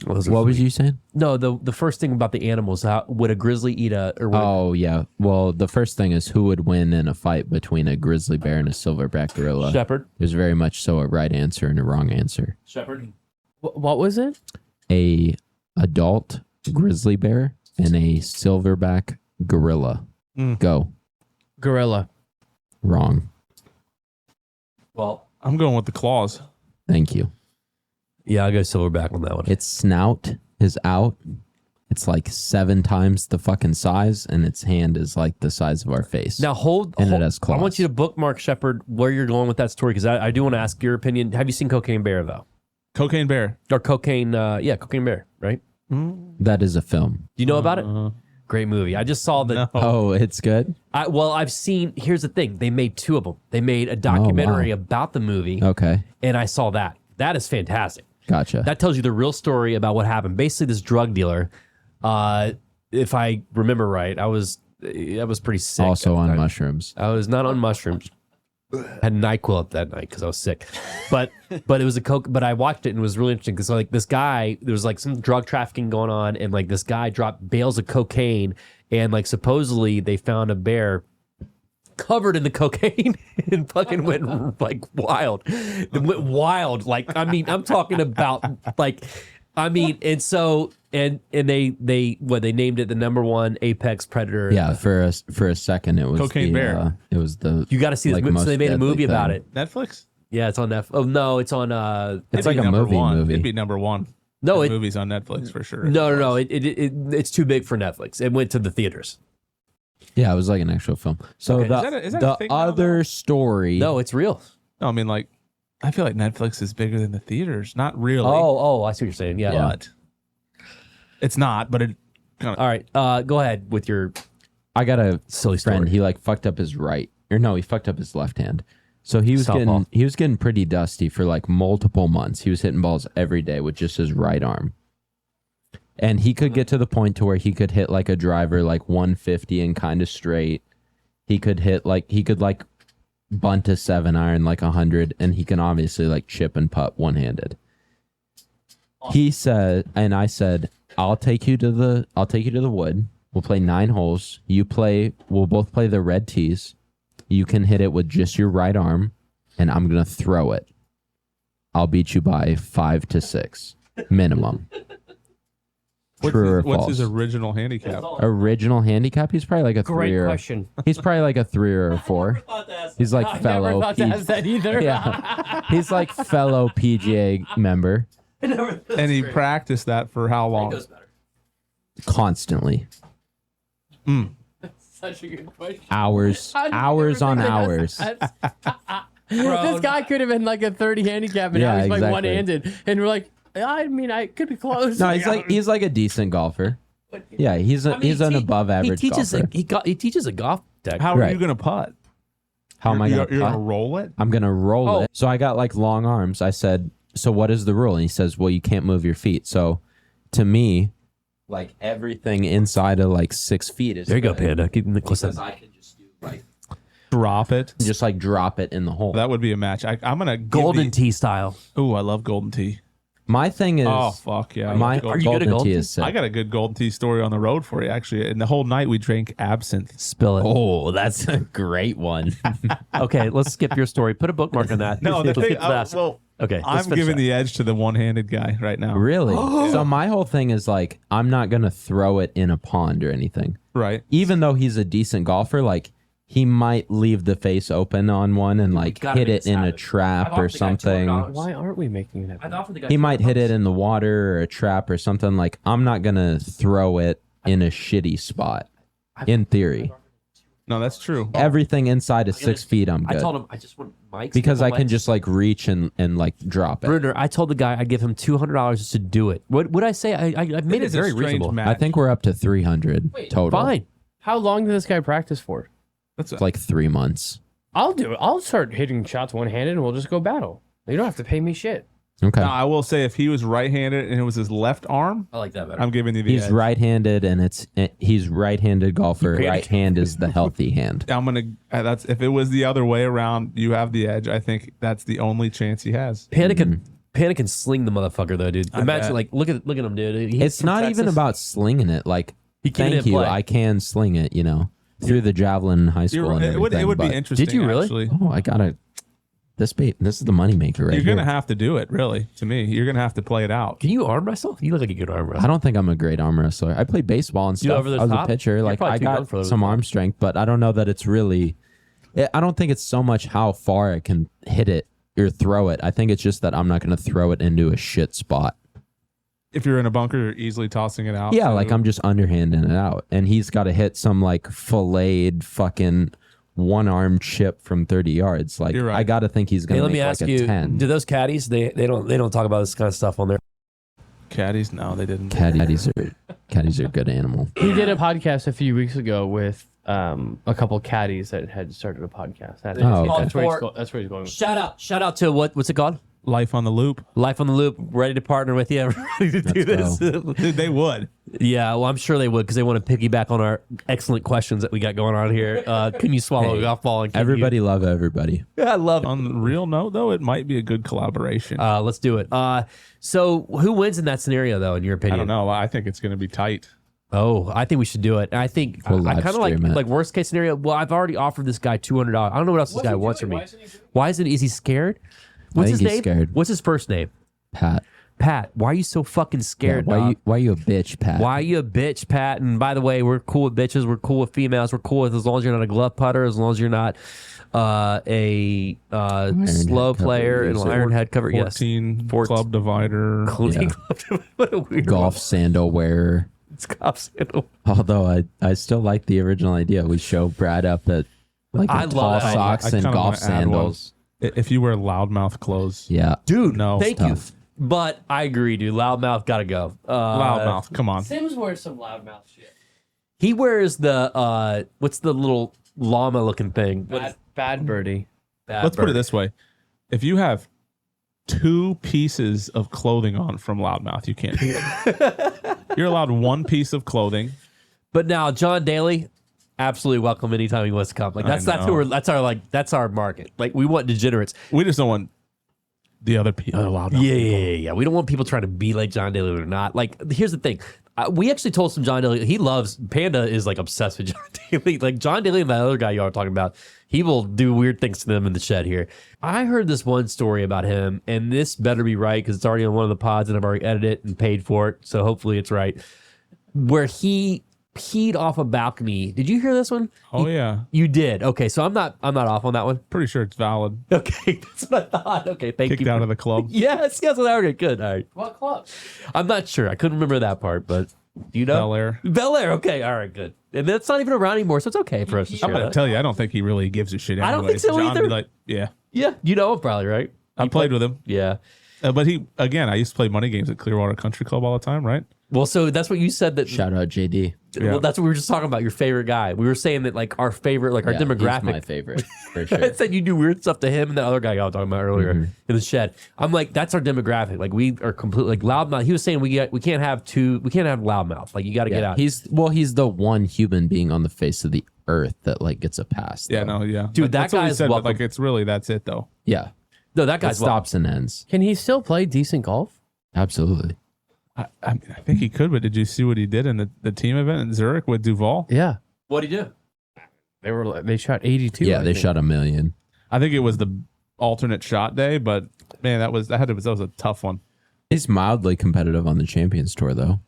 was you saying? No, the first thing about the animals, would a grizzly eat Oh yeah. Well, the first thing is who would win in a fight between a grizzly bear and a silverback gorilla. shepherd? There's very much so a right answer and a wrong answer. Shepherd. What was it? A adult grizzly bear and a silverback gorilla. Go. Gorilla. Wrong. Well, I'm going with the claws. Thank you. yeah, I'll go silverback on that one. Its snout is out. It's like 7 times the fucking size, and its hand is like the size of our face. Now hold. And it has I want claws. you to bookmark Shepherd where you're going with that story because I do want to ask your opinion. Have you seen Cocaine Bear though? Cocaine bear. Or Cocaine? Cocaine Bear, right? That is a film. Do you know about it? Great movie. I just saw the. No. Oh, it's good? I've seen. Here's the thing. They made 2 of them. They made a documentary about the movie, Okay. and I saw that. That is fantastic. Gotcha. That tells you the real story about what happened. Basically, this drug dealer, if I remember right, I was pretty sick. also at the on time. mushrooms. I was not on mushrooms. I had NyQuil up that night because I was sick. But it was a coke. But I watched it and it was really interesting because like this guy, there was like some drug trafficking going on, and like this guy dropped bales of cocaine, and like supposedly they found a bear covered in the cocaine and fucking went like wild. It went wild. Like I mean, I'm talking about like. I mean, and so and they named it the #1 apex predator. Yeah, for a second it was Cocaine bear. It was the You got to see this like, movie. So they most made a deadly movie about thing. it. Netflix? Yeah, it's on Netflix. Oh no, it's on. It's It'd like be a number movie one. movie. It'd be #1. No, The movie's on Netflix for sure. No. It's too big for Netflix. It went to the theaters. Yeah, it was like an actual film. So Okay. Is that a the thing now, other though? story. No, it's real. No, I mean like I feel like Netflix is bigger than the theaters. Not really. Oh, I see what you're saying. Yeah. But it's not, but it kind of All right. Go ahead with your I got a silly friend. story. He like fucked up his right, or no, he fucked up his left hand. So he was Southpaw. getting pretty dusty for like multiple months. He was hitting balls every day with just his right arm. And he could get to the point to where he could hit like a driver like 150 and kind of straight. He could bunt a 7-iron like 100, and he can obviously like chip and putt one-handed. He said, and I said, I'll take you to the wood. We'll play 9 holes. We'll both play the red tees. You can hit it with just your right arm, and I'm gonna throw it. I'll beat you by 5 to 6 minimum. True or What's false? his original handicap? Original handicap? He's probably like a Great 3 or question. He's probably like a 3 or a 4. He's like I fellow. never thought to ask that either. Yeah, he's like fellow PGA member. And he practiced that for how long? Constantly. Such a good question. Hours on hours. This guy could have been like a 30 handicap, and Yeah, now he's like exactly. one-handed, and we're like, I mean, I could be close. No, he's like a decent golfer. Yeah, he's an above average He teaches golfer. he teaches a golf deck. How are Right. you going to putt? How am I You're gonna? going to putt? roll it? I'm gonna roll it. So I got like long arms. I said, so what is the rule? And he says, well, you can't move your feet. So to me, like everything inside of like 6 feet is There you go, good. Panda. Keep Nicholas. Because I can just do like Drop it. just like drop it in the hole. That would be a match. I'm going to Golden tee style. Oh, I love golden tee. My thing is, Oh, fuck yeah. I my love Are you good at golden golden tee tee? is sick. I got a good golden tea story on the road for you, actually. And the whole night we drank absinthe. Spill it. Oh, that's a great one. Okay, let's skip your story. Put a bookmark on that. No, the Let's thing, get to that. well, Okay, let's I'm finish giving that. the edge to the one-handed guy right now. Really? So my whole thing is like, I'm not gonna throw it in a pond or anything. Right. Even though he's a decent golfer, like he might leave the face open on one and like gotta hit make it this in a happen. trap I've or offered the guy something. $200. Why aren't we making it happen? He might hit it in the water or a trap or something. Like I'm not gonna throw it in a shitty spot. In theory, No, that's true. everything inside of 6 feet, I'm I good told him I just want mics because I can mics. just like reach and like drop it. Brunner, I told the guy I'd give him $200 just to do it. What would I say? I made it is a very strange reasonable. match. I think we're up to 300 total. Fine. How long did this guy practice for? That's It's like 3 months. I'll do it. I'll start hitting shots one-handed, and we'll just go battle. You don't have to pay me shit. Okay. Now, I will say if he was right-handed and it was his left arm, I like that better. I'm giving you the He's edge. right-handed, and he's right-handed golfer. Right hand is the healthy hand. I'm gonna. That's if it was the other way around, you have the edge. I think that's the only chance he has. Panda can sling the motherfucker though, dude. Imagine bet. like look at him, dude. He's It's from not even Texas. about slinging it. Like, He can't thank even you, play. I can sling it. You know, through the javelin in high school You're and right. everything. It would be but- interesting. Did you really? Actually. Oh, I gotta. This is the moneymaker right You're here. gonna have to do it. Really, to me, you're gonna have to play it out. Can you arm wrestle? You look like a good arm I wrestler. don't think I'm a great arm wrestler. I play baseball and You stuff. over the I was top? a pitcher. You're Like probably I too young got for over the some top. arm strength, but I don't know that it's really. I don't think it's so much how far I can hit it or throw it. I think it's just that I'm not going to throw it into a shit spot. If you're in a bunker, you're easily tossing it out. Yeah, too. like I'm just underhanding it out, and he's got to hit some like filleted fucking one arm chip from 30 yards. Like You're right. I got to think he's going Hey, to let make me like ask a you: 10. do those caddies they don't talk about this kind of stuff on there? caddies. No, they didn't. Caddies are a good animal. He did a podcast a few weeks ago with a couple caddies that had started a podcast. Oh, okay. That's where he's going. Shout out to what's it called? Life on the loop. Life on the Loop. Ready to partner with you. Ready to do Let's this. Dude, they would. Yeah, well, I'm sure they would because they want to piggyback on our excellent questions that we got going on here. Can you swallow a golf ball? And can Everybody love everybody. you... I love it. On the real note, though, it might be a good collaboration. Let's do it. So who wins in that scenario, though, in your I opinion? don't know. I think it's going to be tight. Oh, I think we should do it. And I think We'll I live kind of stream it. like worst case scenario. Well, I've already offered this guy $200. I don't know what else this guy wants from me. Why is it? Is he scared? What's think his he's name? scared. What's his first name? Pat. Pat. Why are you so fucking Yeah, scared? dog? why you a bitch, Pat? Why are you a bitch, Pat? And by the way, we're cool with bitches. We're cool with females. We're cool with as long as you're not a glove putter, as long as you're not a slow head cover player and user. iron head cover. 14 Fourteen. club divider. Yes. What a weird Golf sandal wearer. It's golf sandal. Although I still like the original idea. We show Brad up at like I in love tall that. socks I and kinda golf wanna add one. sandals. If you wear loudmouth clothes. Yeah. Dude, No, thank you. tough. But I agree, dude. Loudmouth gotta go. Loudmouth. Come on. Sims wears some loudmouth shit. He wears the what's the little llama looking thing? Bad birdie. Let's put it this way. If you have 2 pieces of clothing on from loudmouth, you can't do it. You're allowed 1 piece of clothing. But now John Daly, absolutely welcome anytime he wants to come. Like that's I who know. that's our market. Like we want degenerates. We just don't want the other loudmouth. Yeah. We don't want people trying to be like John Daly or not. Like, here's the thing. We actually told some John Daly. He loves Panda is like obsessed with John Daly. Like John Daly and that other guy y'all are talking about. He will do weird things to them in the shed here. I heard this one story about him, and this better be right because it's already on one of the pods, and I've already edited it and paid for it. So hopefully it's right. Where he peed off a balcony. Did you hear this one? Oh yeah, You did. Okay, so I'm not off on that one. pretty sure it's valid. Okay, that's what I thought. Okay, thank Kicked you. out of the club. Yes, okay, good. All right. What club? I'm not sure. I couldn't remember that part, but do you know? Bel Air. Bel Air. Okay, all right, good. And that's not even around anymore, so it's okay for us to I'm share gonna that. tell you, I don't think he really gives a shit. I don't think anyways. so John either. Be like, yeah, Yeah, you know him probably, right? I played with him, Yeah. but he again. I used to play money games at Clearwater Country Club all the time, right? Well, so that's what you said that. Shout out JD. Yeah. Well, that's what we were just talking about. Your favorite guy. We were saying that like our favorite, like our Yeah, he's demographic. my favorite for I sure. said you do weird stuff to him and the other guy I was talking about earlier in the shed. I'm like, that's our demographic. Like we are completely like loudmouth. He was saying we can't have loudmouth. Like you got to get Yeah, out. he's the one human being on the face of the earth that like gets a pass. Yeah, though. no, yeah, Dude, that That's what guy he is said, but, welcome. like it's really that's it though. Yeah. No, that It guy's welcome. stops and ends. Can he still play decent golf? Absolutely. I think he could, but did you see what he did in the team event in Zurich with Duval? Yeah. What'd he do? They shot 82. Yeah, I they think. shot 1 million. I think it was the alternate shot day, but man, that was a tough one. He's mildly competitive on the Champions Tour, though.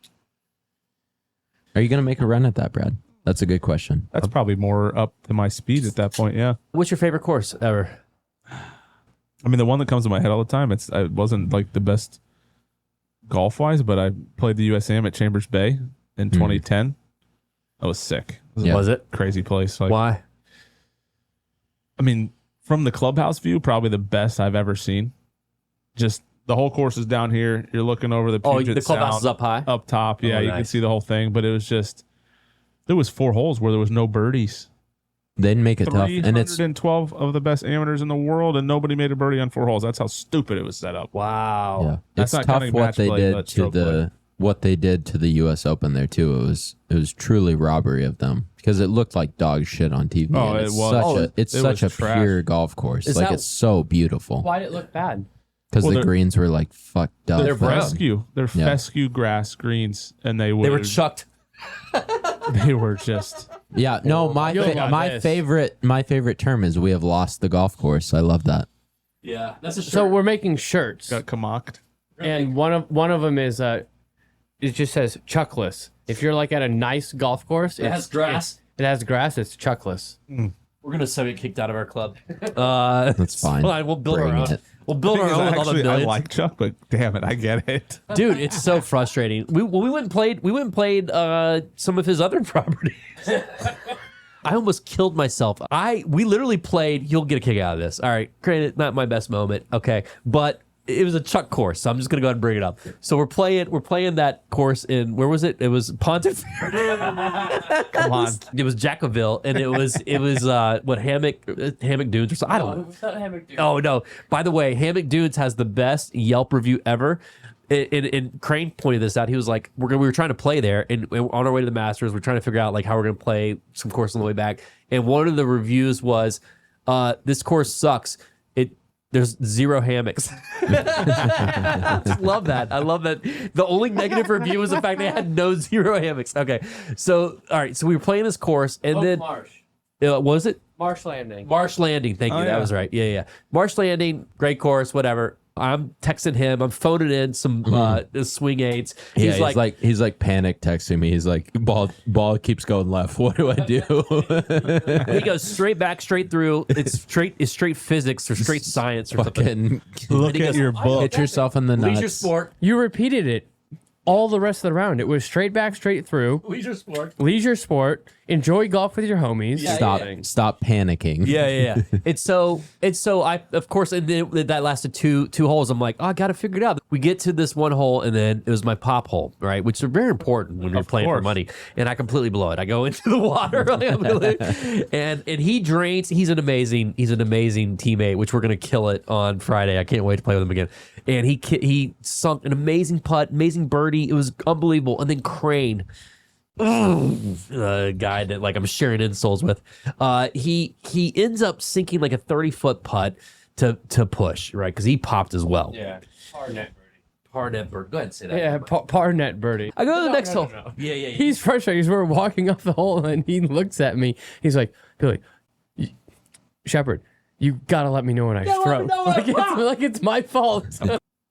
Are you going to make a run at that, Brad? That's a good question. That's probably more up to my speed at that point. Yeah, What's your favorite course ever? I mean the one that comes to my head all the time. It wasn't like the best golf wise, but I played the USAM at Chambers Bay in 2010. That was sick. It was Yeah. Was it? a crazy place. Like, Why? I mean, from the clubhouse view, probably the best I've ever seen. Just the whole course is down here. You're looking over the Oh, Puget the clubhouse Sound is up high. up top. Yeah, Oh, you can nice. see the whole thing. But it was just there was 4 holes where there was no birdies. They didn't make it tough. And it's 312 of the best amateurs in the world, and nobody made a birdie on 4 holes. That's how stupid it was set up. Wow. yeah, That's it's not tough counting what match they play, did but to stroke play. what they did to the U.S. Open there too. It was truly robbery of them because it looked like dog shit on TV. Oh, and it it's was. Such Oh, it's it such was a trash. pure golf course. Is Like that- it's so beautiful Why did it look bad? because Well, the they're- greens were like fucked up. They're brown. fescue. They're Yeah. fescue grass greens, and they They were were chucked. they were just. Yeah, no, You'll got this. my favorite term is we have lost the golf course. I love that. Yeah, that's a So we're making shirts, Got kamocked. and one of them is it just says chuckless. If you're like at a nice golf course, It has grass. It has grass. It's chuckless. We're gonna get kicked out of our club. That's fine. We'll build Bring our own. it. We'll build our own with all the Actually, I millions. like Chuck, but damn it, I get it. Dude, it's so frustrating. We went and played some of his other properties. I almost killed myself. We literally played. You'll get a kick out of this. All right, granted, not my best moment. Okay, but it was a Chuck course, so I'm just gonna go ahead and bring it up. So we're playing that course in where was it? It was Ponte Verde. Come on. It was Jacksonville, and it was what Hammock Dunes or something. I don't know. Oh no! By the way, Hammock Dunes has the best Yelp review ever. And Crane pointed this out. He was like, we were trying to play there, and on our way to the Masters, we're trying to figure out like how we're gonna play some course on the way back. And one of the reviews was, "This course sucks. There's 0 hammocks." I just love that. I love that. The only negative review was the fact they had 0 hammocks. Okay, so all right, so we were playing this course, and then Marsh. was it Marsh Landing. Marsh Landing? Thank you. Oh, That yeah. was right. Yeah. Marsh Landing, great course. Whatever. I'm texting him. I'm phoning in some swing aids. Yeah, he's like panic texting me. He's like, ball keeps going left. What do I do? he goes straight back, straight through. It's straight physics or straight science or something. Fucking Look at your book. hit yourself in the nuts. Leisure sport. You repeated it all the rest of the round. It was straight back, straight through. Leisure sport. Leisure sport. Enjoy golf with your homies. Stop panicking. Yeah. It's so I of course, and then that lasted two holes. I'm like, oh, I gotta figure it out. We get to this one hole, and then it was my pop hole, right? Which are very important when you're playing for course. money. And I completely blow it. I go into the water, and he drains. He's an amazing teammate, which we're gonna kill it on Friday. I can't wait to play with him again. And he sunk an amazing putt, amazing birdie. It was unbelievable. And then Crane, guy that like I'm sharing insoles with, he ends up sinking like a 30-foot putt to push, right? Because he popped as well. Yeah. Parnet bird. Go ahead and say that. Yeah, par net birdie. I go to the next hole. No. Yeah. He's frustrated. We're walking off the hole, and he looks at me. He's like, Billy, Shepard, you gotta let me know when I throw. Like it's my fault.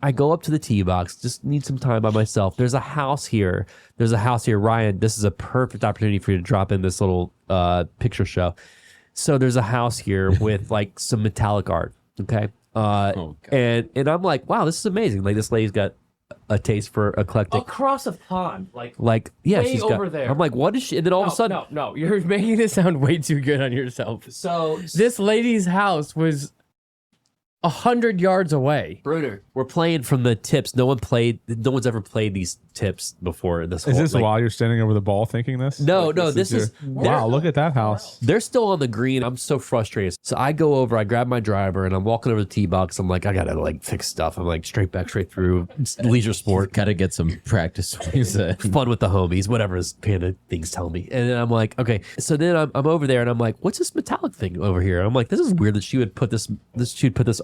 I go up to the tee box, just need some time by myself. There's a house here. Ryan, this is a perfect opportunity for you to drop in this little picture show. So there's a house here with like some metallic art. Okay. And I'm like, wow, this is amazing. Like this lady's got a taste for eclectic. Across a pond, Yeah, way she's got. over there. I'm like, what is she? And then all of a sudden, no, you're making this sound way too good on yourself. so This lady's house was 100 yards away. Brunner, we're playing from the tips. No one's ever played these tips before. Is this while you're standing over the ball thinking this? No, this is wow, look at that house. They're still on the green. I'm so frustrated. So I go over, I grab my driver, and I'm walking over the tee box. I'm like, I gotta like fix stuff. I'm like straight back, straight through. It's leisure sport. Gotta get some practice swings in. Fun with the homies, whatever his panda things tell me. And then I'm like, okay. So then I'm over there and I'm like, what's this metallic thing over here? I'm like, this is weird that she would put this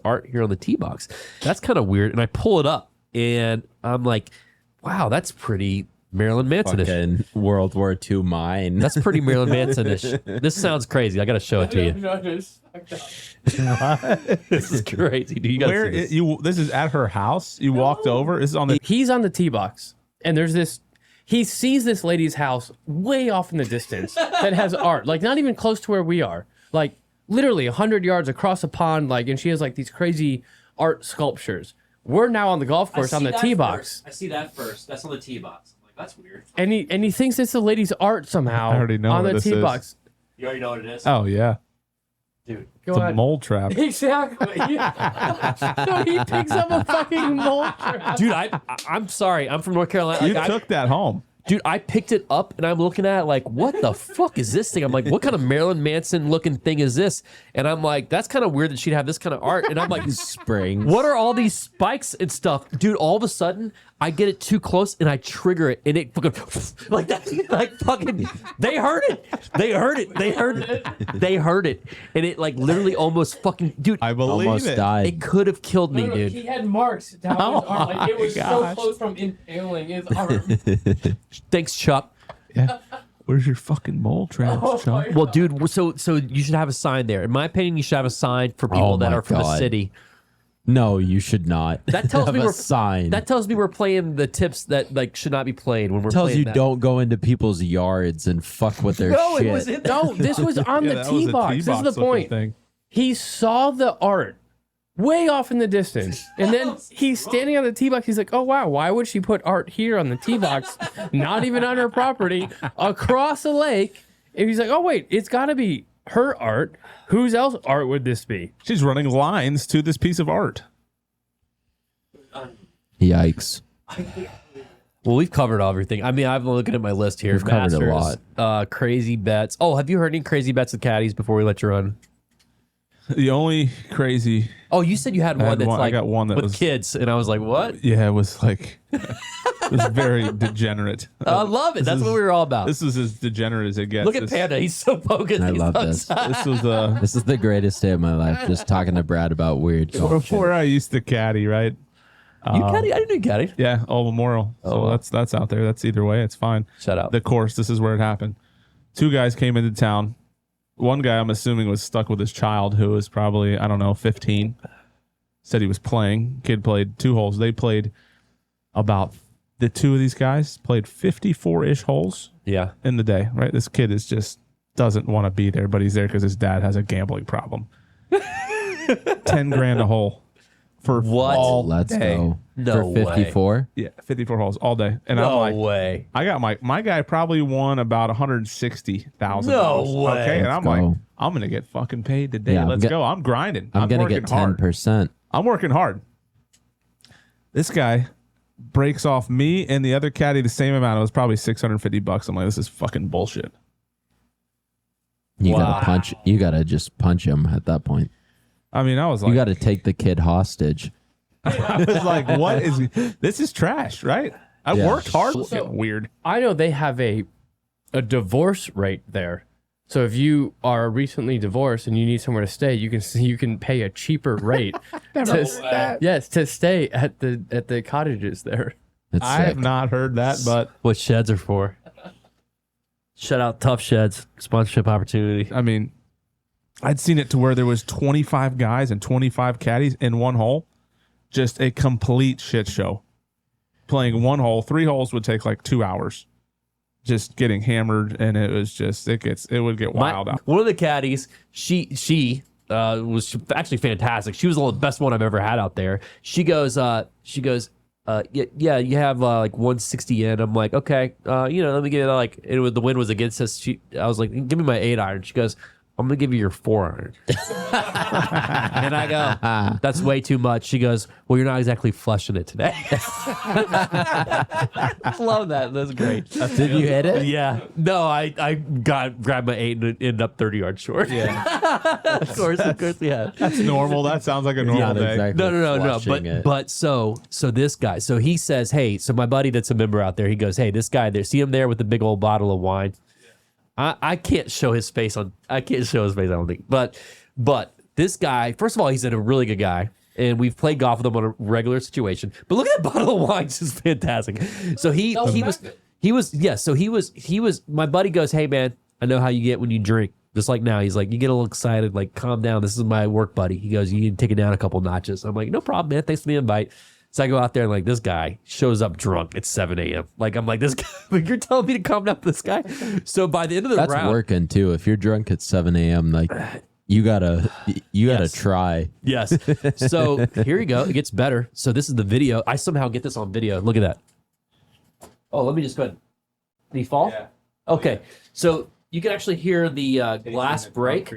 art here on the tee box. That's kind of weird. And I pull it up and I'm like, wow, that's pretty Marilyn Manson-ish. Fucking World War II mine. That's pretty Marilyn Manson-ish. This sounds crazy. I gotta show it to you. This is crazy. Do you guys see this? This is at her house. You walked over. This is on the. He's on the tee box, and there's this. He sees this lady's house way off in the distance that has art, like not even close to where we are, like literally 100 yards across a pond, like, and she has like these crazy art sculptures. We're now on the golf course on the tee box. I see that first. That's on the tee box. I'm like, that's weird. And he thinks it's the lady's art somehow. I already know on what the this tee is. box. You already know what it is. Oh yeah, Dude. Go it's a ahead. mole trap. Exactly. So he picks up a fucking mole trap. Dude, I'm sorry. I'm from North Carolina. You Like, took that home. Dude, I picked it up and I'm looking at it like, what the fuck is this thing? I'm like, what kind of Marilyn Manson looking thing is this? And I'm like, that's kind of weird that she'd have this kind of art. And I'm like, Springs. what are all these spikes and stuff? Dude, all of a sudden, I get it too close and I trigger it and it fucking like that. Like fucking, they heard it. They heard it. They heard it. They heard it. And it like literally almost fucking, dude, I believe Almost it. died. it could have killed me, No, dude. he had marks down his arm. Like, it was so gosh. close from impaling his arm. Thanks, Chuck. Yeah. Where's your fucking mole traps, Oh, Chuck? my Well, dude, so you should have a sign there. In my opinion, you should have a sign for people Oh that my are from the God. city. No, you should not. That tells have me a we're sign. That tells me we're playing the tips that like should not be played when we're tells playing you that. don't go into people's yards and fuck with their No, shit. it was in No, this was on Yeah, the that tee was a box. tee This is the box looking point. thing. He saw the art way off in the distance. And then he's standing on the tee box. He's like, oh, wow, why would she put art here on the tee box? Not even on her property, across a lake. And he's like, oh, wait, it's got to be her art. Whose else art would this be? She's running lines to this piece of art. Yikes. Well, we've covered everything. I mean, I'm looking at my list here. We've covered a lot. Crazy bets. Oh, have you heard any crazy bets with caddies before we let you run? The only crazy, Oh, you said you had one that's I like got one that with was- kids, and I was like, what? yeah, it was like, it was very degenerate. I love it. This That's is- what we were all about. This was as degenerate as it gets. Look at Panda. He's so focused. I He's love so this. excited. This was This is the greatest day of my life. Just talking to Brad about weird golf shit. before I used to caddy, right? You caddy? I didn't know you caddy. Yeah, Old Memorial. So wow. that's out there. That's either way. It's fine. Shut up. The course. This is where it happened. Two guys came into town. One guy, I'm assuming, was stuck with his child, who was probably, I don't know, 15. Said he was playing. Kid played 2 holes. They played about, the 2 of these guys played 54-ish holes Yeah. in the day, right? This kid is just doesn't want to be there, but he's there because his dad has a gambling problem. 10 grand a hole for What? all Let's day. go. No For 54? Yeah, 54 holes all day. And No I'm like, way. I got my guy probably won about $160,000. No way. Okay, and I'm Let's like, go. I'm gonna get fucking paid today. Yeah, Let's go. I'm grinding. I'm going to working get hard. 10%. I'm working hard. This guy breaks off me and the other caddy the same amount. It was probably $650. I'm like, this is fucking bullshit. You Wow. gotta punch. You gotta just punch him at that point. I mean, I was like, You gotta take the kid hostage. I was like, what is this? Is trash, right? I Yeah. worked hard. So- Weird. I know they have a divorce rate there So if you are recently divorced and you need somewhere to stay, you can pay a cheaper rate to stay at the cottages there. That's I sick. have not heard that, but What sheds are for. Shout out Tough Sheds, sponsorship opportunity. I mean, I'd seen it to where there was 25 guys and 25 caddies in one hole. Just a complete shit show. Playing one hole, 3 holes would take like 2 hours. Just getting hammered, and it was just it would get wild out. One of the caddies, she was actually fantastic. She was the best one I've ever had out there. She goes, yeah, you have like 160 in. I'm like, okay, let me get like the wind was against us. I was like, give me my 8-iron. She goes, I'm gonna give you your 4-iron. And I go, that's way too much. She goes, well, you're not exactly flushing it today. Love that. That's great. Did you hit it? Yeah. No, I grabbed my 8 and ended up 30 yards short. Yeah, of course, yeah. that's normal. That sounds like a normal day. Exactly. No. Flushing it. But so this guy, so he says, hey, so my buddy that's a member out there, he goes, hey, this guy there, see him there with the big old bottle of wine. I can't show his face I don't think. But this guy, first of all, he's a really good guy. And we've played golf with him on a regular situation. But look at that bottle of wine, it's just fantastic. So he was my buddy goes, hey man, I know how you get when you drink. Just like now, he's like, you get a little excited, like calm down. This is my work buddy. He goes, you need to take it down a couple notches. I'm like, no problem, man. Thanks for the invite. So I go out there and like this guy shows up drunk at 7 a.m. Like I'm like, this guy, you're telling me to calm down with this guy? So by the end of the That's round, working too. If you're drunk at 7 a.m., like you gotta try. yes. So here you go. It gets better. So this is the video. I somehow get this on video. Look at that. Oh, let me just go ahead. Did he fall? Yeah. Okay. So you can actually hear the glass break.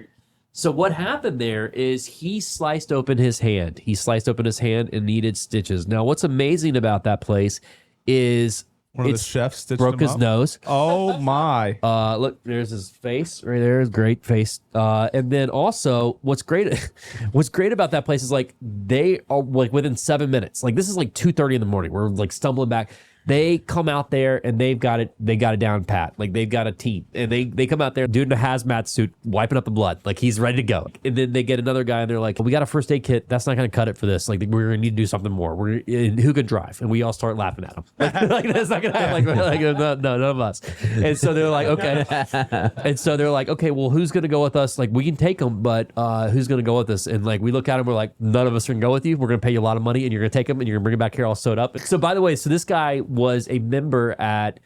So what happened there is he sliced open his hand. He sliced open his hand and needed stitches. Now, what's amazing about that place is One of the chefs stitched broke him his up? nose. Oh my! Look, there's his face right there. Great face. And then also, what's great about that place is like they are like within 7 minutes. Like this is like 2:30 in the morning. We're like stumbling back. They come out there and they've got it. They got it down pat. Like they've got a team, and they come out there, dude in a hazmat suit, wiping up the blood, like he's ready to go. And then they get another guy, and they're like, well, "We got a first aid kit. That's not going to cut it for this. Like we're going to need to do something more. Who could drive?" And we all start laughing at him. Like that's not going to happen. Like no, none of us. And so they're like, okay. And so they're like, okay, well, who's going to go with us? Like we can take them, but who's going to go with us? And like we look at him, we're like, none of us are going to go with you. We're going to pay you a lot of money, and you're going to take them, and you're going to bring them back here all sewed up. So by the way, so this guy was a member at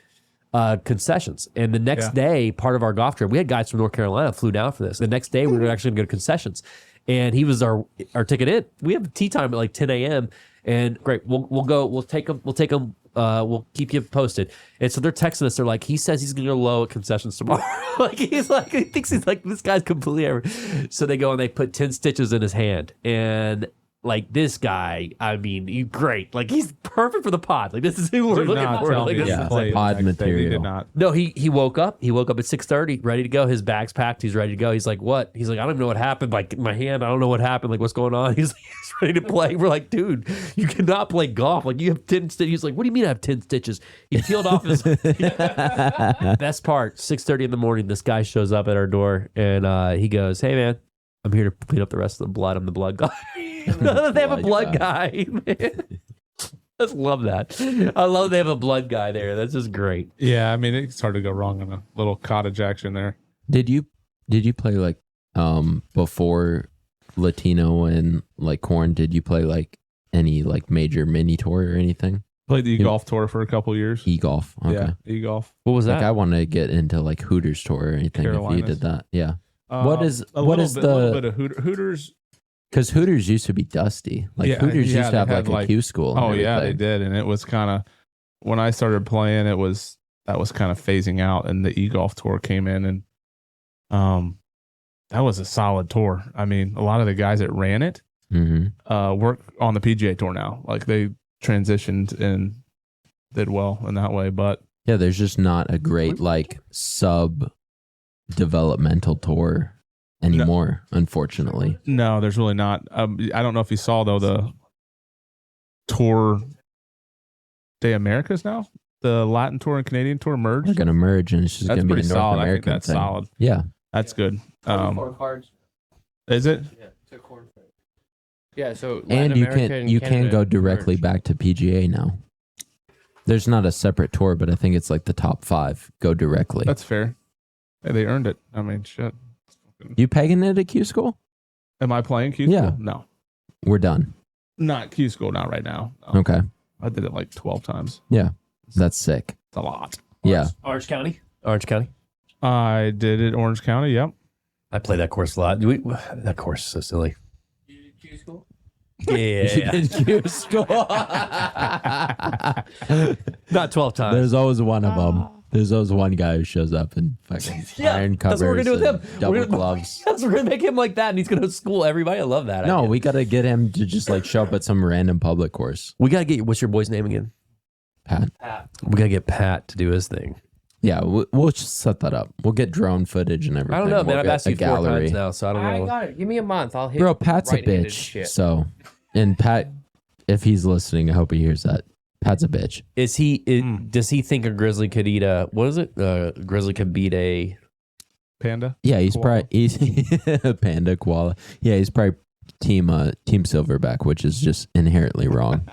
concessions, and the next day, part of our golf trip, we had guys from North Carolina flew down for this. The next day, we were actually going to go to concessions, and he was our ticket in. We have tea time at like 10 a.m. and great, we'll go, we'll take them, we'll keep you posted. And so they're texting us. They're like, he says he's going to go low at concessions tomorrow. Like he thinks he's like, this guy's completely ever. So they go and they put 10 stitches in his hand, and like this guy, I mean, great. Like he's perfect for the pod. Like this is who we're Did looking not for. tell Like, me this he is Yeah. played pod the next day. He material. did not. no, he woke up. He woke up at 6:30, ready to go. His bag's packed. He's ready to go. He's like, what? He's like, I don't even know what happened. Like my hand, I don't know what happened. Like what's going on? He's ready to play. We're like, dude, you cannot play golf. Like you have 10 stitches. He's like, what do you mean I have 10 stitches? He peeled off his best part. 6:30 in the morning, this guy shows up at our door and he goes, hey man, I'm here to clean up the rest of the blood. I'm the blood guy. They have a blood guy. Man. I just love that. I love they have a blood guy there. That's just great. Yeah, I mean it's hard to go wrong on a little cottage action there. Did you play like before Latino and like Corn? Did you play like any like major mini tour or anything? Played the golf tour for a couple years. E-golf. Okay. Yeah, e-golf. What was Like that? I want to get into like Hooters tour or anything if you Carolinas. did that. Yeah. A little bit of Hooters. Because Hooters used to be dusty. Like Yeah, Hooters yeah, used to they have had, like a like- Q school. and Oh yeah, they everything. did, and it was kind of when I started playing, that was kind of phasing out, and the e-golf tour came in, and that was a solid tour. I mean, a lot of the guys that ran it work on the PGA tour now. Like they transitioned and did well in that way, but Yeah, there's just not a great like sub developmental tour anymore, unfortunately. no, there's really not. I don't know if you saw though the Tour de Americas now, the Latin tour and Canadian tour merged. They're gonna merge and it's just That's gonna be pretty a North solid. I think American that's thing. solid. Yeah. That's good. 24 cards. Is it? Yeah, it's a Corn Ferry. Yeah, so Latin And you America can and you can Canada go directly merge. back to PGA now. There's not a separate tour, but I think it's like the top 5 go directly. That's fair. Hey, they earned it. I mean, shit. You pegging it at Q School? Am I playing Q Yeah. School? No. We're done. Not Q School, not right now. No. Okay. I did it like 12 times. Yeah. That's sick. It's a lot. Yeah. Orange County. I did it Orange County. Yep. I play that course a lot. That course is so silly. Q school? Yeah. Q School. Not 12 times. There's always one of them. There's always one guy who shows up in fucking iron covers. that's what we're gonna do with him. and Double We're gonna- gloves. We're gonna make him like that, and he's gonna school everybody. I love that. No, idea. we got to get him to just like show up at some random public course. we gotta get. What's your boy's name again? Pat. We gotta get Pat to do his thing. Yeah, we'll just set that up. We'll get drone footage and everything. I don't know, man. We'll I've get asked you 4 times now, so I don't I know. got it. Give me a month. I'll hit Bro, Pat's a right-handed bitch. shit. So, and Pat, if he's listening, I hope he hears that. Pat's a bitch. Is he? Does he think a grizzly could eat a? What is it? Grizzly could beat a. Panda. Yeah, he's Koala. probably panda koala. Yeah, he's probably team silverback, which is just inherently wrong.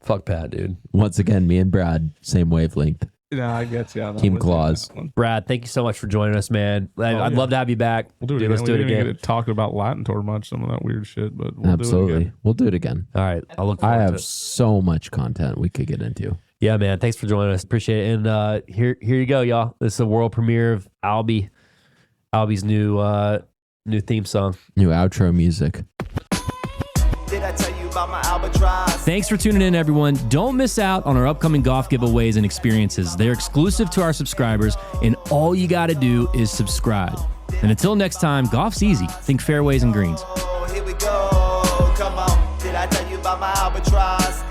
Fuck Pat, dude. Once again, me and Brad, same wavelength. No, I get you. Team Claws. Brad, thank you so much for joining us, man. I'd yeah. love to have you back. We'll do it Dude, again. let's do we it didn't even again. get to talk about Latin tour much, some of that weird shit, but we'll do it Absolutely. again. We'll do it again. All right, I'll look I forward to have it. so much content we could get into. Yeah, man. Thanks for joining us. Appreciate it. And here you go, y'all. This is a world premiere of Albie's new theme song. New outro music. Did I tell you about my Albatross? Thanks for tuning in, everyone. Don't miss out on our upcoming golf giveaways and experiences. They're exclusive to our subscribers, and all you got to do is subscribe. And until next time, golf's easy. Think fairways and greens. Oh, here we go. Come on. Did I tell you about my Albatross?